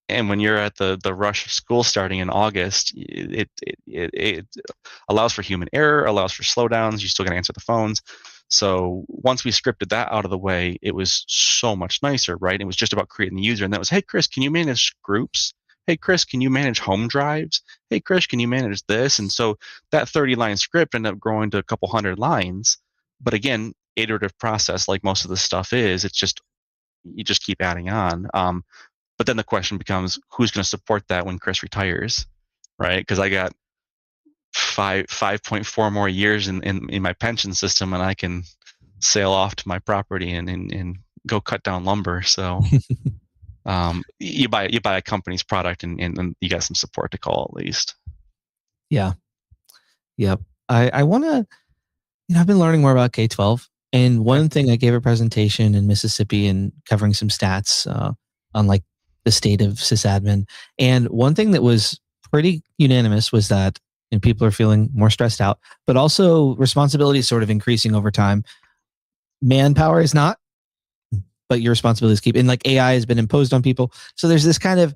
D: And when you're at the rush of school starting in August, it allows for human error, allows for slowdowns. You still got to answer the phones. So once we scripted that out of the way, it was so much nicer, right? It was just about creating the user. And that was, hey, Chris, can you manage groups? Hey, Chris, can you manage home drives? Hey, Chris, can you manage this? And so that 30-line script ended up growing to a couple hundred lines. But again, iterative process, like most of this stuff is, it's just, you just keep adding on. But then the question becomes, who's going to support that when Chris retires, right? Because I got 5.4 more years in my pension system, and I can sail off to my property and go cut down lumber. So you buy a company's product and you got some support to call at least.
C: Yeah. Yep. I want to, I've been learning more about K-12, and one thing I gave a presentation in Mississippi and covering some stats on like the state of sysadmin. And one thing that was pretty unanimous was that people are feeling more stressed out, but also responsibility is sort of increasing over time. Manpower is not, but your responsibilities keep. And like AI has been imposed on people. So there's this kind of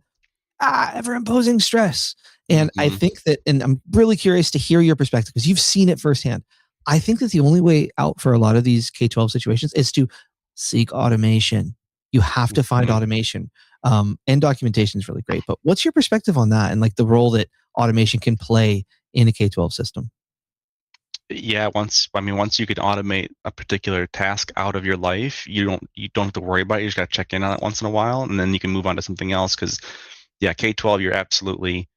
C: ever imposing stress. And I think that, and I'm really curious to hear your perspective because you've seen it firsthand. I think that the only way out for a lot of these K-12 situations is to seek automation. You have to find automation. And documentation is really great. But what's your perspective on that and like the role that automation can play in a K-12 system?
D: Yeah, once you can automate a particular task out of your life, you don't have to worry about it. You just got to check in on it once in a while, and then you can move on to something else. Because K-12, you're absolutely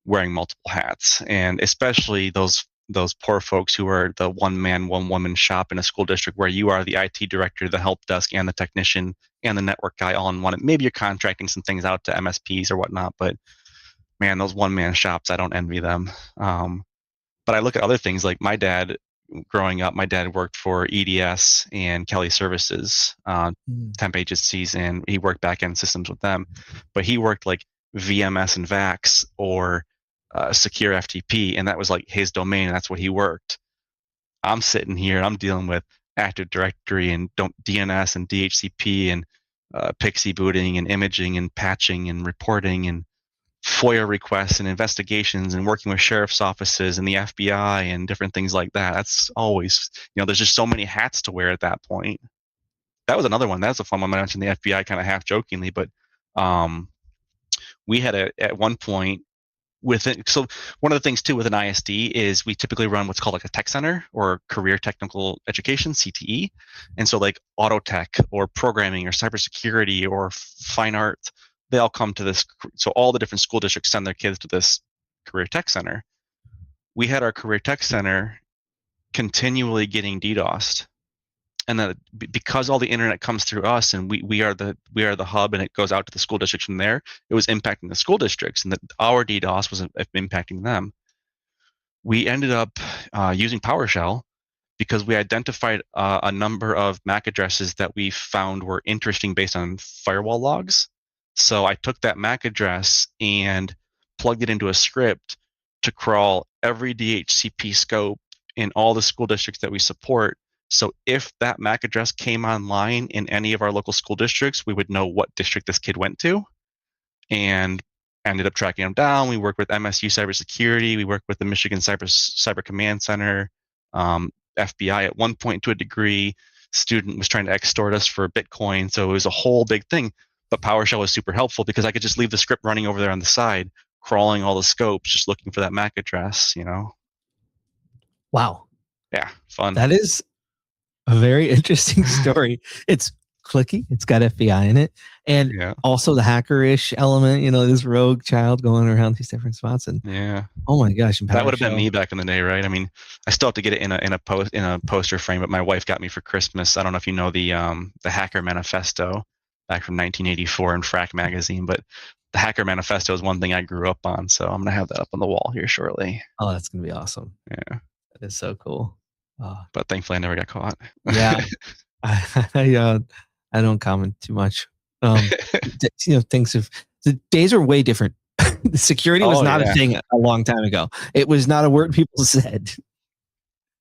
D: wearing multiple hats, and especially those poor folks who are the one man, one woman shop in a school district where you are the IT director, the help desk, and the technician and the network guy all in one. Maybe you're contracting some things out to MSPs or whatnot, but man, those one man shops, I don't envy them. But I look at other things like my dad. Growing up, my dad worked for EDS and Kelly Services, temp agencies, and he worked back-end systems with them. But he worked like VMS and VAX or secure FTP, and that was like his domain, and that's what he worked. I'm sitting here, and I'm dealing with Active Directory and DNS and DHCP and Pixie booting and imaging and patching and reporting and FOIA requests and investigations and working with sheriff's offices and the FBI and different things like that. That's always, there's just so many hats to wear at that point. That was another one. That's a fun one. I mentioned the FBI kind of half jokingly, but we had at one point with it. So one of the things too with an ISD is we typically run what's called like a tech center or career technical education, CTE. And so like auto tech or programming or cybersecurity or fine art, they all come to this. So all the different school districts send their kids to this career tech center. We had our career tech center continually getting DDoSed. And that because all the internet comes through us and we are the hub and it goes out to the school districts from there, it was impacting the school districts, and that our DDoS was impacting them. We ended up using PowerShell because we identified a number of MAC addresses that we found were interesting based on firewall logs. So I took that MAC address and plugged it into a script to crawl every DHCP scope in all the school districts that we support. So if that MAC address came online in any of our local school districts, we would know what district this kid went to, and ended up tracking them down. We worked with MSU Cybersecurity. We worked with the Michigan Cyber Command Center, FBI at one point to a degree. Student was trying to extort us for Bitcoin. So it was a whole big thing. But PowerShell was super helpful because I could just leave the script running over there on the side, crawling all the scopes, just looking for that MAC address,
C: Wow.
D: Yeah, fun.
C: That is a very interesting story. It's clicky. It's got FBI in it. And also the hacker-ish element, this rogue child going around these different spots. And oh my gosh.
D: That would have been me back in the day, right? I mean, I still have to get it in a poster frame, but my wife got me for Christmas. I don't know if you know the Hacker Manifesto back from 1984 in Frack magazine, but the Hacker Manifesto is one thing I grew up on. So I'm going to have that up on the wall here shortly.
C: Oh, that's going to be awesome.
D: Yeah.
C: That is so cool.
D: But thankfully I never got caught.
C: Yeah. I don't comment too much. Things the days are way different. The security was not a thing a long time ago. It was not a word people said.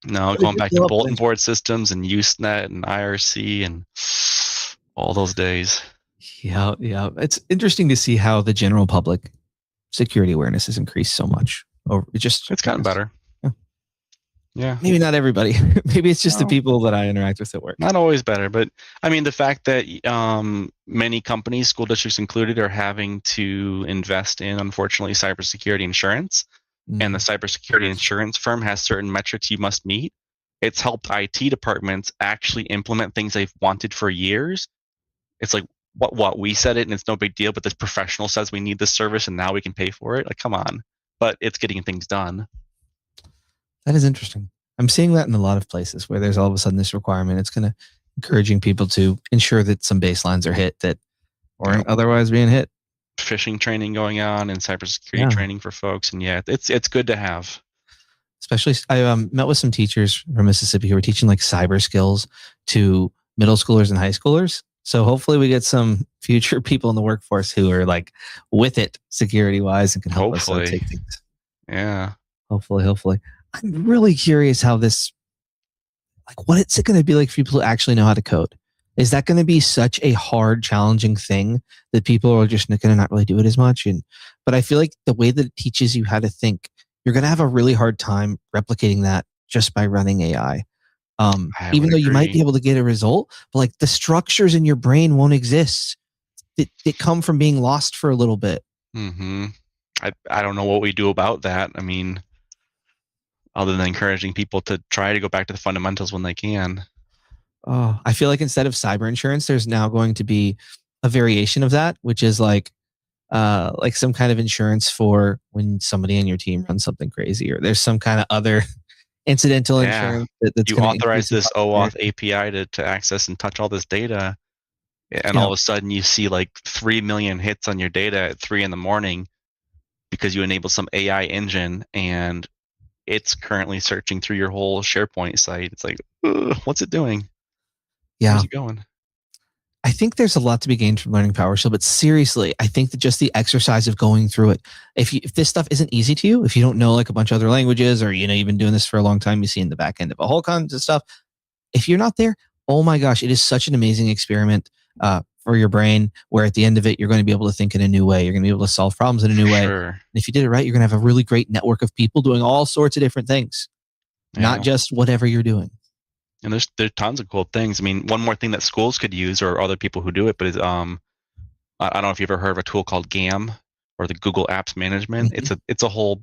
D: No, going back to bulletin board systems and Usenet and IRC and all those days.
C: Yeah. It's interesting to see how the general public security awareness has increased so much. It's
D: gotten better. Yeah.
C: Maybe not everybody. Maybe it's just the people that I interact with at work.
D: Not always better, but I mean, the fact that many companies, school districts included, are having to invest in, unfortunately, cybersecurity insurance, and the cybersecurity insurance firm has certain metrics you must meet. It's helped IT departments actually implement things they've wanted for years. It's like, what we said it and it's no big deal, but this professional says we need this service and now we can pay for it. Like, come on. But it's getting things done.
C: That is interesting. I'm seeing that in a lot of places where there's all of a sudden this requirement. It's going to encouraging people to ensure that some baselines are hit that weren't otherwise being hit.
D: Phishing training going on and cybersecurity training for folks. And it's good to have.
C: Especially, I met with some teachers from Mississippi who were teaching like cyber skills to middle schoolers and high schoolers. So hopefully we get some future people in the workforce who are like with it security wise and can help us take things.
D: Yeah.
C: Hopefully. I'm really curious how this, what it's going to be like for people who actually know how to code. Is that going to be such a hard, challenging thing that people are just going to not really do it as much? But I feel like the way that it teaches you how to think, you're going to have a really hard time replicating that just by running AI. Even though you might be able to get a result, but like the structures in your brain won't exist. They come from being lost for a little bit.
D: Mm-hmm. I don't know what we do about that. I mean, other than encouraging people to try to go back to the fundamentals when they can.
C: I feel like instead of cyber insurance, there's now going to be a variation of that, which is like some kind of insurance for when somebody in your team runs something crazy, or there's some kind of other incidental insurance. That's
D: you authorize this OAuth API to access and touch all this data, and all of a sudden you see like 3 million hits on your data at 3 a.m. because you enabled some AI engine and it's currently searching through your whole SharePoint site. It's like, what's it doing?
C: Yeah.
D: Where's it going?
C: I think there's a lot to be gained from learning PowerShell, but seriously, I think that just the exercise of going through it, if this stuff isn't easy to you, if you don't know like a bunch of other languages, or you've been doing this for a long time, you see in the back end of a whole kinds of stuff. If you're not there, oh my gosh, it is such an amazing experiment for your brain, where at the end of it, you're going to be able to think in a new way. You're going to be able to solve problems in a new way. And if you did it right, you're going to have a really great network of people doing all sorts of different things, not just whatever you're doing.
D: And there's tons of cool things. I mean, one more thing that schools could use, or other people who do it, but is I don't know if you've ever heard of a tool called GAM, or the Google Apps Management.
C: Mm-hmm.
D: It's a whole,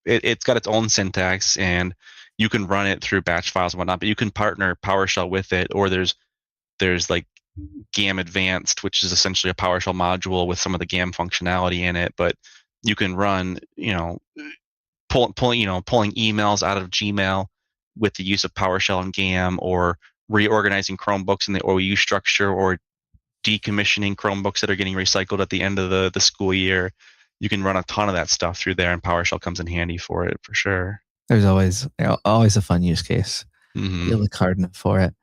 D: it's got its own syntax, and you can run it through batch files and whatnot. But you can partner PowerShell with it, or there's like GAM Advanced, which is essentially a PowerShell module with some of the GAM functionality in it. But you can run, pulling emails out of Gmail with the use of PowerShell and GAM, or reorganizing Chromebooks in the OU structure, or decommissioning Chromebooks that are getting recycled at the end of the school year. You can run a ton of that stuff through there, and PowerShell comes in handy for it for sure.
C: There's always a fun use case.
D: Mm-hmm.
C: You look hard enough for it.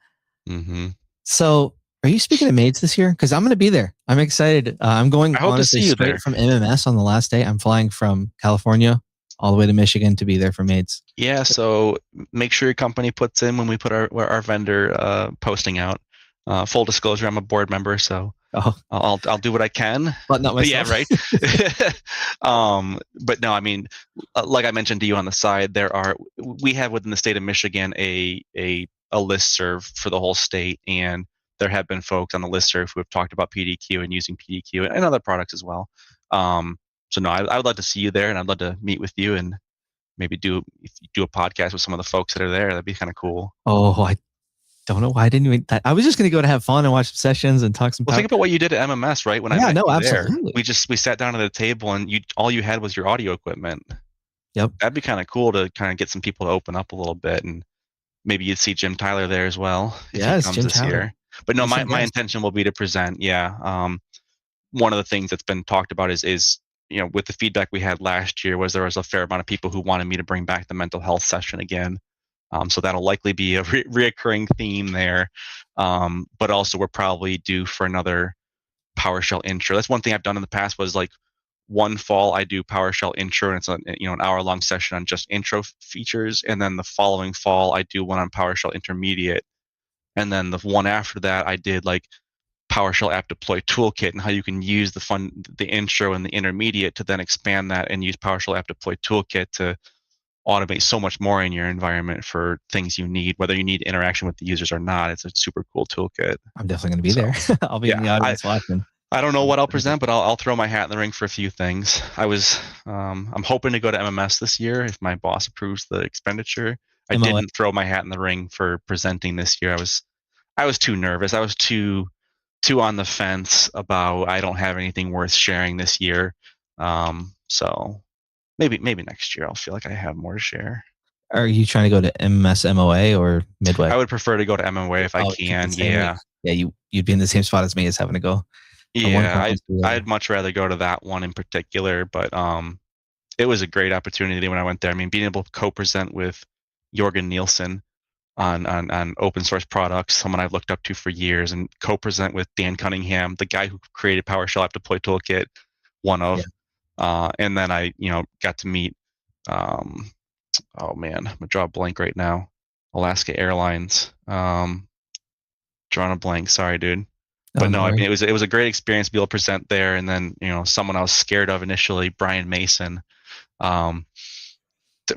D: Mm-hmm.
C: So, are you speaking to Maids this year? Because I'm going to be there. I'm excited. I'm going honestly straight from MMS on the last day. I'm flying from California all the way to Michigan to be there for Maids.
D: Yeah, so make sure your company puts in when we put our vendor posting out. Full disclosure, I'm a board member, so I'll do what I can.
C: But not myself.
D: Yeah, right. But no, I mean, like I mentioned to you on the side, we have within the state of Michigan a listserv for the whole state, and there have been folks on the listserv who have talked about PDQ and using PDQ and other products as well. So no, I would love to see you there, and I'd love to meet with you and maybe do a podcast with some of the folks that are there. That'd be kind of cool.
C: Oh, I don't know why I didn't even. I was just going to go to have fun and watch some sessions and talk some.
D: Well, think about what you did at MMS, right? When I met you
C: absolutely.
D: There, we sat down at a table, and all you had was your audio equipment.
C: Yep,
D: that'd be kind of cool to kind of get some people to open up a little bit, and maybe you'd see Jim Tyler there as well if he comes this year. But no, my intention will be to present. Yeah, one of the things that's been talked about is with the feedback we had last year was there was a fair amount of people who wanted me to bring back the mental health session again. So that'll likely be a reoccurring theme there. But also we're probably due for another PowerShell intro. That's one thing I've done in the past was like one fall I do PowerShell intro, and it's an hour-long session on just intro features. And then the following fall I do one on PowerShell intermediate. And then the one after that I did like PowerShell app deploy toolkit and how you can use the intro and the intermediate to then expand that and use PowerShell app deploy toolkit to automate so much more in your environment for things you need, whether you need interaction with the users or not. It's a super cool toolkit.
C: I'm definitely going to be there. I'll be in the audience watching.
D: I don't know what I'll present, but I'll throw my hat in the ring for a few things. I'm hoping to go to MMS this year if my boss approves the expenditure. I didn't throw my hat in the ring for presenting this year. I was too nervous. I was too on the fence about I don't have anything worth sharing this year. So maybe next year I'll feel like I have more to share.
C: Are you trying to go to MS MOA or Midway?
D: I would prefer to go to MOA if I can. Yeah.
C: Yeah, you'd be in the same spot as me as having to go.
D: Yeah, I'd much rather go to that one in particular, but it was a great opportunity when I went there. I mean, being able to co-present with Jorgen Nielsen on open source products, someone I've looked up to for years, and co-present with Dan Cunningham, the guy who created PowerShell App Deploy Toolkit, and then I got to meet oh man, I'm gonna draw a blank right now. Alaska Airlines. Drawing a blank, sorry dude. But no, I mean it was a great experience to be able to present there, and then someone I was scared of initially, Brian Mason.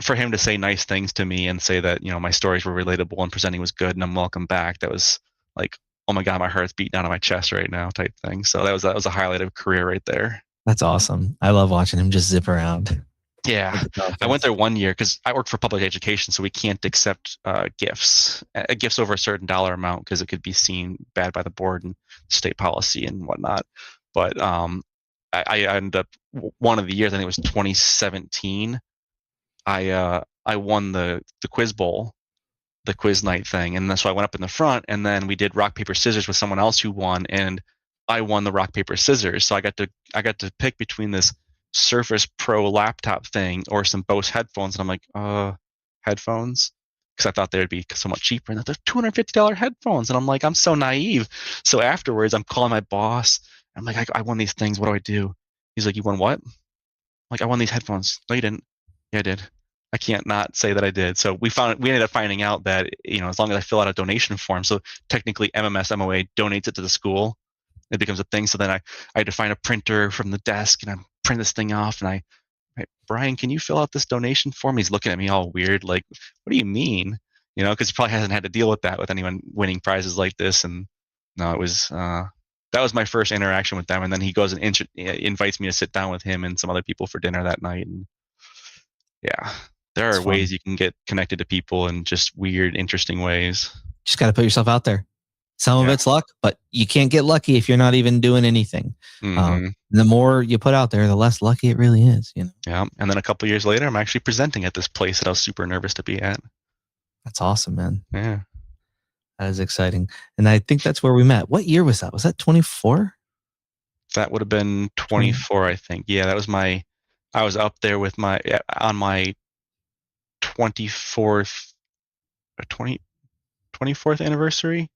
D: For him to say nice things to me and say that my stories were relatable and presenting was good and I'm welcome back, that was like, oh my god, my heart's beating out of my chest right now type thing. So that was a highlight of career right there.
C: That's awesome. I love watching him just zip around.
D: Yeah, I went there one year because I work for public education, so we can't accept gifts over a certain dollar amount because it could be seen bad by the board and state policy and whatnot. But I ended up one of the years, I think it was 2017. I won the quiz bowl, the quiz night thing, and so I went up in the front, and then we did rock paper scissors with someone else who won, and I won the rock paper scissors. So I got to pick between this Surface Pro laptop thing or some Bose headphones, and I'm like, headphones, because I thought they'd be somewhat cheaper, and they're $250 headphones, and I'm like, I'm so naive. So afterwards, I'm calling my boss. I'm like, I won these things. What do I do? He's like, you won what? I'm like, I won these headphones. No, you didn't. Yeah, I did. I can't not say that I did. So we ended up finding out that as long as I fill out a donation form, so technically MMS MOA donates it to the school, it becomes a thing. So then I had to find a printer from the desk and I print this thing off, and Brian, can you fill out this donation form? He's looking at me all weird, like, what do you mean? Because he probably hasn't had to deal with that with anyone winning prizes like this. And no, it was that was my first interaction with them. And then he goes and invites me to sit down with him and some other people for dinner that night. And yeah, there are ways you can get connected to people in just weird, interesting ways.
C: Just got to put yourself out there. Some of it's luck, but you can't get lucky if you're not even doing anything. The more you put out there, the less lucky it really is.
D: Yeah. And then a couple years later, I'm actually presenting at this place that I was super nervous to be at.
C: That's awesome, man.
D: Yeah.
C: That is exciting. And I think that's where we met. What year was that? Was that 24?
D: That would have been 24, I think. Yeah, that was I was up there with on my 24th or 24th anniversary.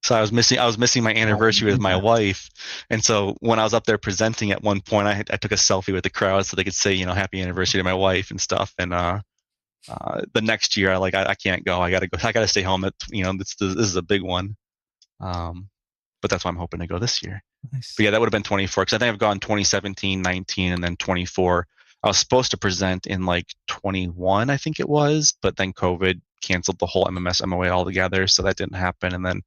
D: So I was missing my anniversary with my wife. And so when I was up there presenting at one point, I took a selfie with the crowd so they could say, happy anniversary to my wife and stuff. And the next year, I can't go. I gotta stay home. This is a big one. But that's why I'm hoping to go this year.
C: Nice.
D: But yeah, that would have been 24 because I think I've gone 2017, 19, and then 24. I was supposed to present in 21, I think it was, but then COVID canceled the whole MMS MOA altogether, so that didn't happen. And then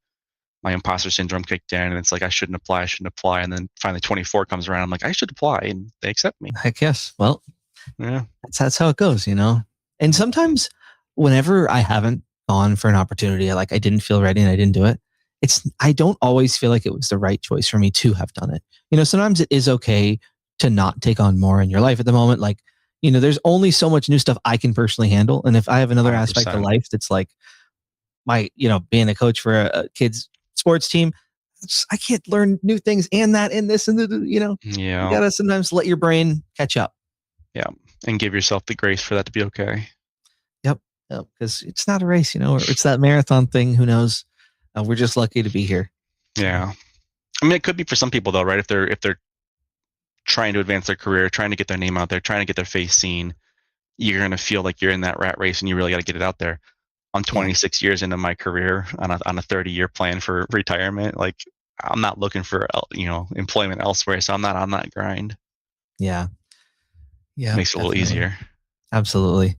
D: my imposter syndrome kicked in, and it's I shouldn't apply. And then finally 24 comes around. I'm I should apply, and they accept me.
C: Heck yes. Well,
D: yeah,
C: that's how it goes, And sometimes whenever I haven't gone for an opportunity, I didn't feel ready and I didn't do it, I don't always feel like it was the right choice for me to have done it. Sometimes it is okay to not take on more in your life at the moment. There's only so much new stuff I can personally handle. And if I have another 100%. Aspect of life that's being a coach for a kid's sports team, I can't learn new things and that and this and
D: Yeah.
C: You gotta sometimes let your brain catch up.
D: Yeah. And give yourself the grace for that to be okay.
C: Yep. Because it's not a race, or it's that marathon thing. Who knows? We're just lucky to be here.
D: Yeah. I mean, it could be for some people though, right? If they're trying to advance their career, trying to get their name out there, trying to get their face seen, you're going to feel like you're in that rat race and you really got to get it out there. I'm 26 years into my career on a 30-year plan for retirement. I'm not looking for, employment elsewhere. So I'm not on that grind.
C: Yeah. Yeah.
D: Makes it a little easier.
C: Absolutely.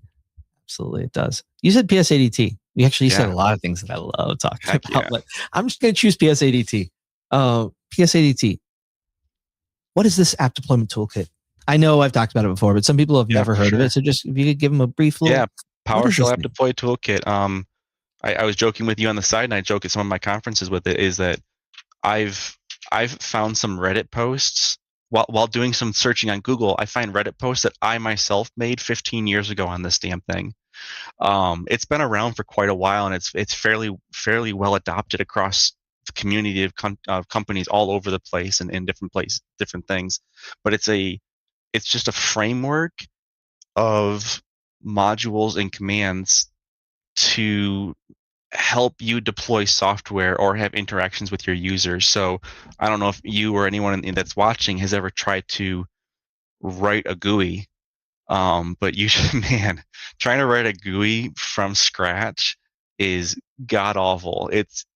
C: It does. You said PSADT. You actually said a lot of things that I love talking about.
D: Yeah.
C: But I'm just going to choose PSADT. PSADT. What is this app deployment toolkit? I know I've talked about it before, but some people have never heard of it. So just if you could give them a brief little.
D: Yeah, PowerShell App Deploy Toolkit. I was joking with you on the side, and I joke at some of my conferences with it, is that I've found some Reddit posts while doing some searching on Google. I find Reddit posts that I myself made 15 years ago on this damn thing. It's been around for quite a while, and it's fairly well adopted across the community of companies all over the place and in different places, different things. But it's just a framework of modules and commands to help you deploy software or have interactions with your users. So I don't know if you or anyone that's watching has ever tried to write a GUI. But you should, trying to write a GUI from scratch is god awful. It's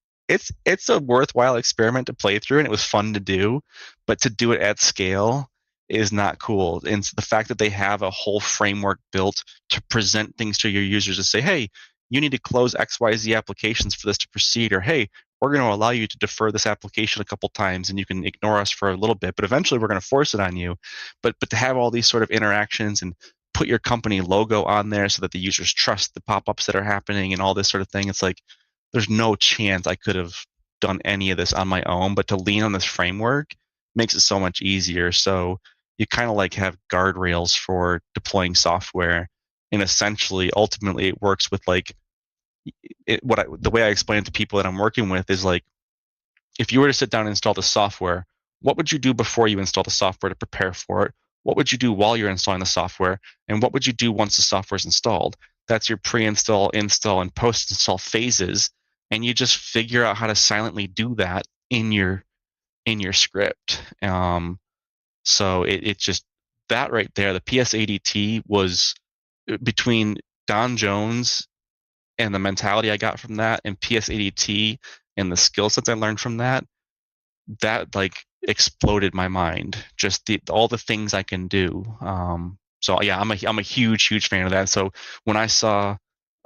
D: a worthwhile experiment to play through, and it was fun to do, but to do it at scale is not cool. And the fact that they have a whole framework built to present things to your users to say, hey, you need to close XYZ applications for this to proceed, or hey, we're going to allow you to defer this application a couple times and you can ignore us for a little bit, but eventually we're going to force it on you. But to have all these sort of interactions and put your company logo on there so that the users trust the pop-ups that are happening and all this sort of thing, it's there's no chance I could have done any of this on my own, but to lean on this framework makes it so much easier. So you kind of have guardrails for deploying software, and essentially, ultimately, it works with the way I explain it to people that I'm working with is if you were to sit down and install the software, what would you do before you install the software to prepare for it? What would you do while you're installing the software? And what would you do once the software is installed? That's your pre-install, install, and post-install phases. And you just figure out how to silently do that in your script. So it's just that right there. The PSADT was between Don Jones and the mentality I got from that, and PSADT and the skill sets I learned from that exploded my mind. Just all the things I can do. So yeah, I'm a huge fan of that. So when I saw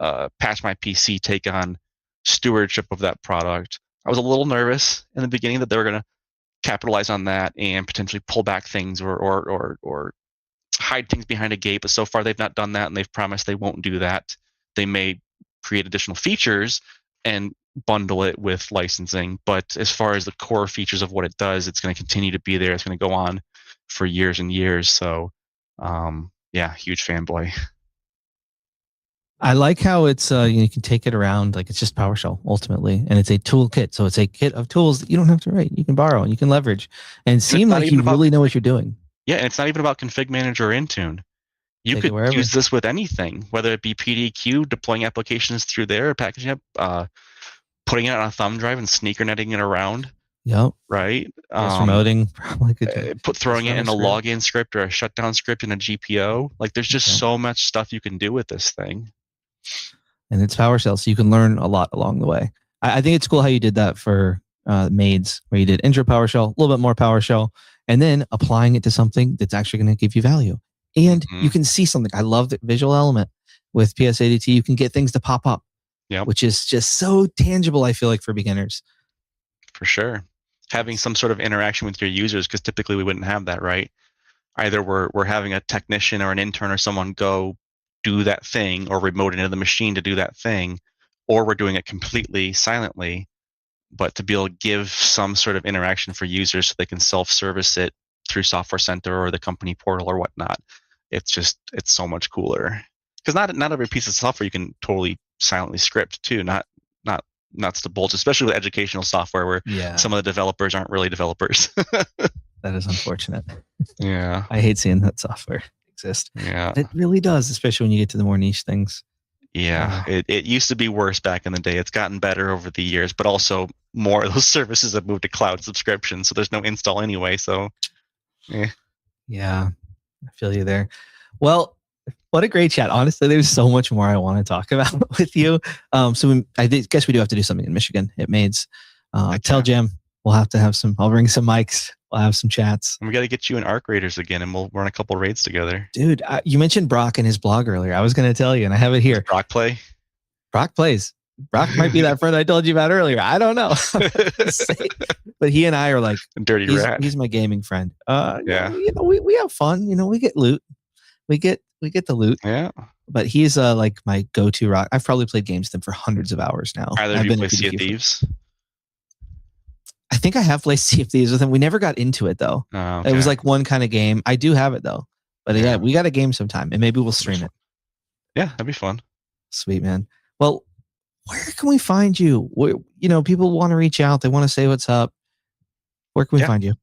D: Patch My PC take on stewardship of that product, I was a little nervous in the beginning that they were going to capitalize on that and potentially pull back things or hide things behind a gate. But so far they've not done that, and they've promised they won't do that. They may create additional features and bundle it with licensing. But as far as the core features of what it does, it's going to continue to be there. It's going to go on for years and years. So, yeah, huge fanboy.
C: I like how it's you can take it around like it's just PowerShell ultimately, and it's a toolkit. So it's a kit of tools that you don't have to write. You can borrow and you can leverage, and seem like you really know what you're doing.
D: Yeah, and it's not even about Config Manager or Intune. You could use this with anything, whether it be PDQ, deploying applications through there, packaging up, putting it on a thumb drive and sneaker netting it around.
C: Yep.
D: Right.
C: Remoting, probably
D: throwing it in a login script or a shutdown script in a GPO. Like there's just so much stuff you can do with this thing.
C: And it's PowerShell, so you can learn a lot along the way. I think it's cool how you did that for Maids, where you did intro PowerShell, a little bit more PowerShell, and then applying it to something that's actually going to give you value. And you can see something. I love the visual element with PSADT. You can get things to pop up, which is just so tangible, I feel like, for beginners.
D: For sure. Having some sort of interaction with your users, because typically we wouldn't have that, right? Either we're having a technician or an intern or someone go do that thing or remote into the machine to do that thing, or we're doing it completely silently. But to be able to give some sort of interaction for users so they can self-service it through Software Center or the company portal or whatnot, it's so much cooler. Because not every piece of software you can totally silently script too. Not nuts to bolts, especially with educational software where some of the developers aren't really developers.
C: That is unfortunate.
D: Yeah.
C: I hate seeing that software exist.
D: Yeah.
C: It really does, especially when you get to the more niche things.
D: Yeah. It used to be worse back in the day. It's gotten better over the years, but also more of those services have moved to cloud subscription, so there's no install anyway. So,
C: yeah, I feel you there. Well, what a great chat. Honestly, there's so much more I want to talk about with you. I guess we do have to do something in Michigan at Maids. Tell Jim we'll have to have I'll bring some mics. We'll have some chats.
D: And we got to get you in Arc Raiders again, and we'll run a couple raids together.
C: Dude, you mentioned Brock in his blog earlier. I was going to tell you, and I have it here.
D: Does Brock play?
C: Brock plays. Brock might be that friend I told you about earlier. I don't know. But he and I are like,
D: dirty rat.
C: He's my gaming friend. We have fun. We get loot. We get the loot.
D: Yeah.
C: But he's like my go-to rock. I've probably played games with him for hundreds of hours now.
D: Either of you play Sea of Thieves?
C: I think I have played Sea of Thieves with him. We never got into it though.
D: Oh, okay.
C: It was like one kind of game. I do have it though. But yeah, we got a game sometime, and maybe we'll stream it.
D: Yeah, that'd be fun.
C: Sweet, man. Well, where can we find you? People want to reach out. They want to say what's up. Where can we find you?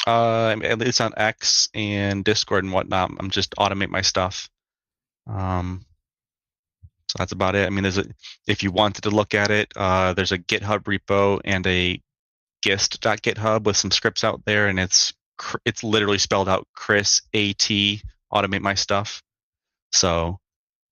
D: It's on X and Discord and whatnot. I'm just automate my stuff. So that's about it. I mean, if you wanted to look at it, there's a GitHub repo and a gist.github with some scripts out there, and it's literally spelled out Chris AT automate my stuff. So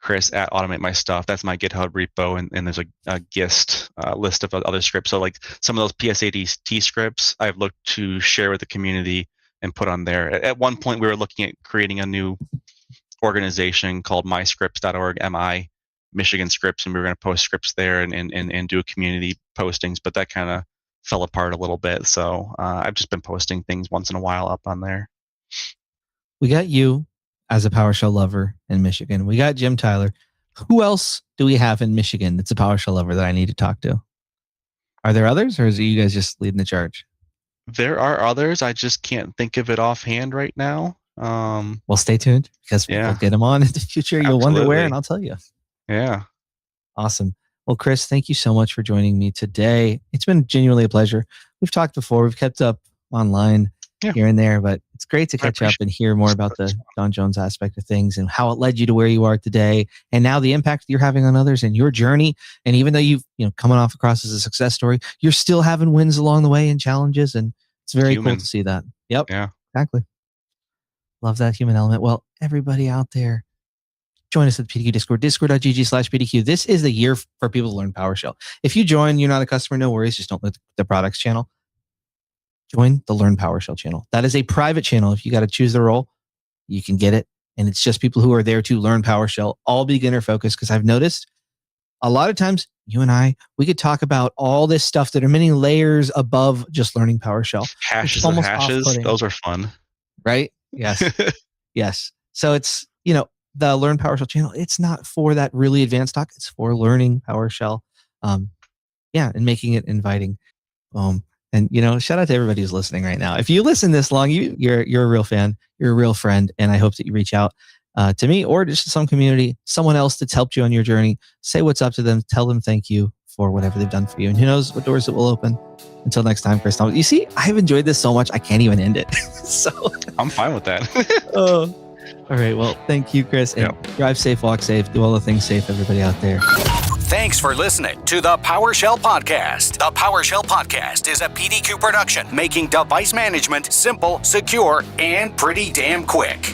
D: Chris at automate my stuff. That's my GitHub repo, and there's a gist list of other scripts. So like some of those PSADT scripts, I've looked to share with the community and put on there. At one point, we were looking at creating a new organization called myscripts.org, MI Michigan Scripts, and we were going to post scripts there and do community postings, but that kind of fell apart a little bit. So I've just been posting things once in a while up on there.
C: We got you as a PowerShell lover in Michigan. We got Jim Tyler. Who else do we have in Michigan that's a PowerShell lover that I need to talk to? Are there others, or is it you guys just leading the charge?
D: There are others. I just can't think of it offhand right now.
C: Well, stay tuned because we'll get them on in the future. You'll wonder where, and I'll tell you.
D: Yeah.
C: Awesome. Well, Chris, thank you so much for joining me today. It's been genuinely a pleasure. We've talked before. We've kept up online here and there, but it's great to catch up and hear more about the Don Jones aspect of things and how it led you to where you are today, and now the impact you're having on others and your journey. And even though you've coming off across as a success story, you're still having wins along the way and challenges, and it's very cool to see that. Yep.
D: Yeah.
C: Exactly. Love that human element. Well, everybody out there, join us at the PDQ Discord, discord.gg/PDQ. This is the year for people to learn PowerShell. If you join, you're not a customer, no worries. Just don't look at the products channel. Join the Learn PowerShell channel. That is a private channel. If you got to choose the role, you can get it. And it's just people who are there to learn PowerShell, all beginner focused. Because I've noticed a lot of times you and we could talk about all this stuff that are many layers above just learning PowerShell.
D: Hashes and hashes. Those are fun.
C: Right? Yes. Yes. So it's, the Learn PowerShell channel, it's not for that really advanced talk. It's for learning PowerShell. and making it inviting. And shout out to everybody who's listening right now. If you listen this long, you're a real fan, you're a real friend, and I hope that you reach out to me or just to some community, someone else that's helped you on your journey. Say what's up to them, tell them thank you for whatever they've done for you, and who knows what doors it will open. Until next time, Chris. You see, I've enjoyed this so much, I can't even end it. So
D: I'm fine with that.
C: All right. Well, thank you, Chris. And drive safe, walk safe, do all the things safe, everybody out there.
B: Thanks for listening to the PowerShell Podcast. The PowerShell Podcast is a PDQ production, making device management simple, secure, and pretty damn quick.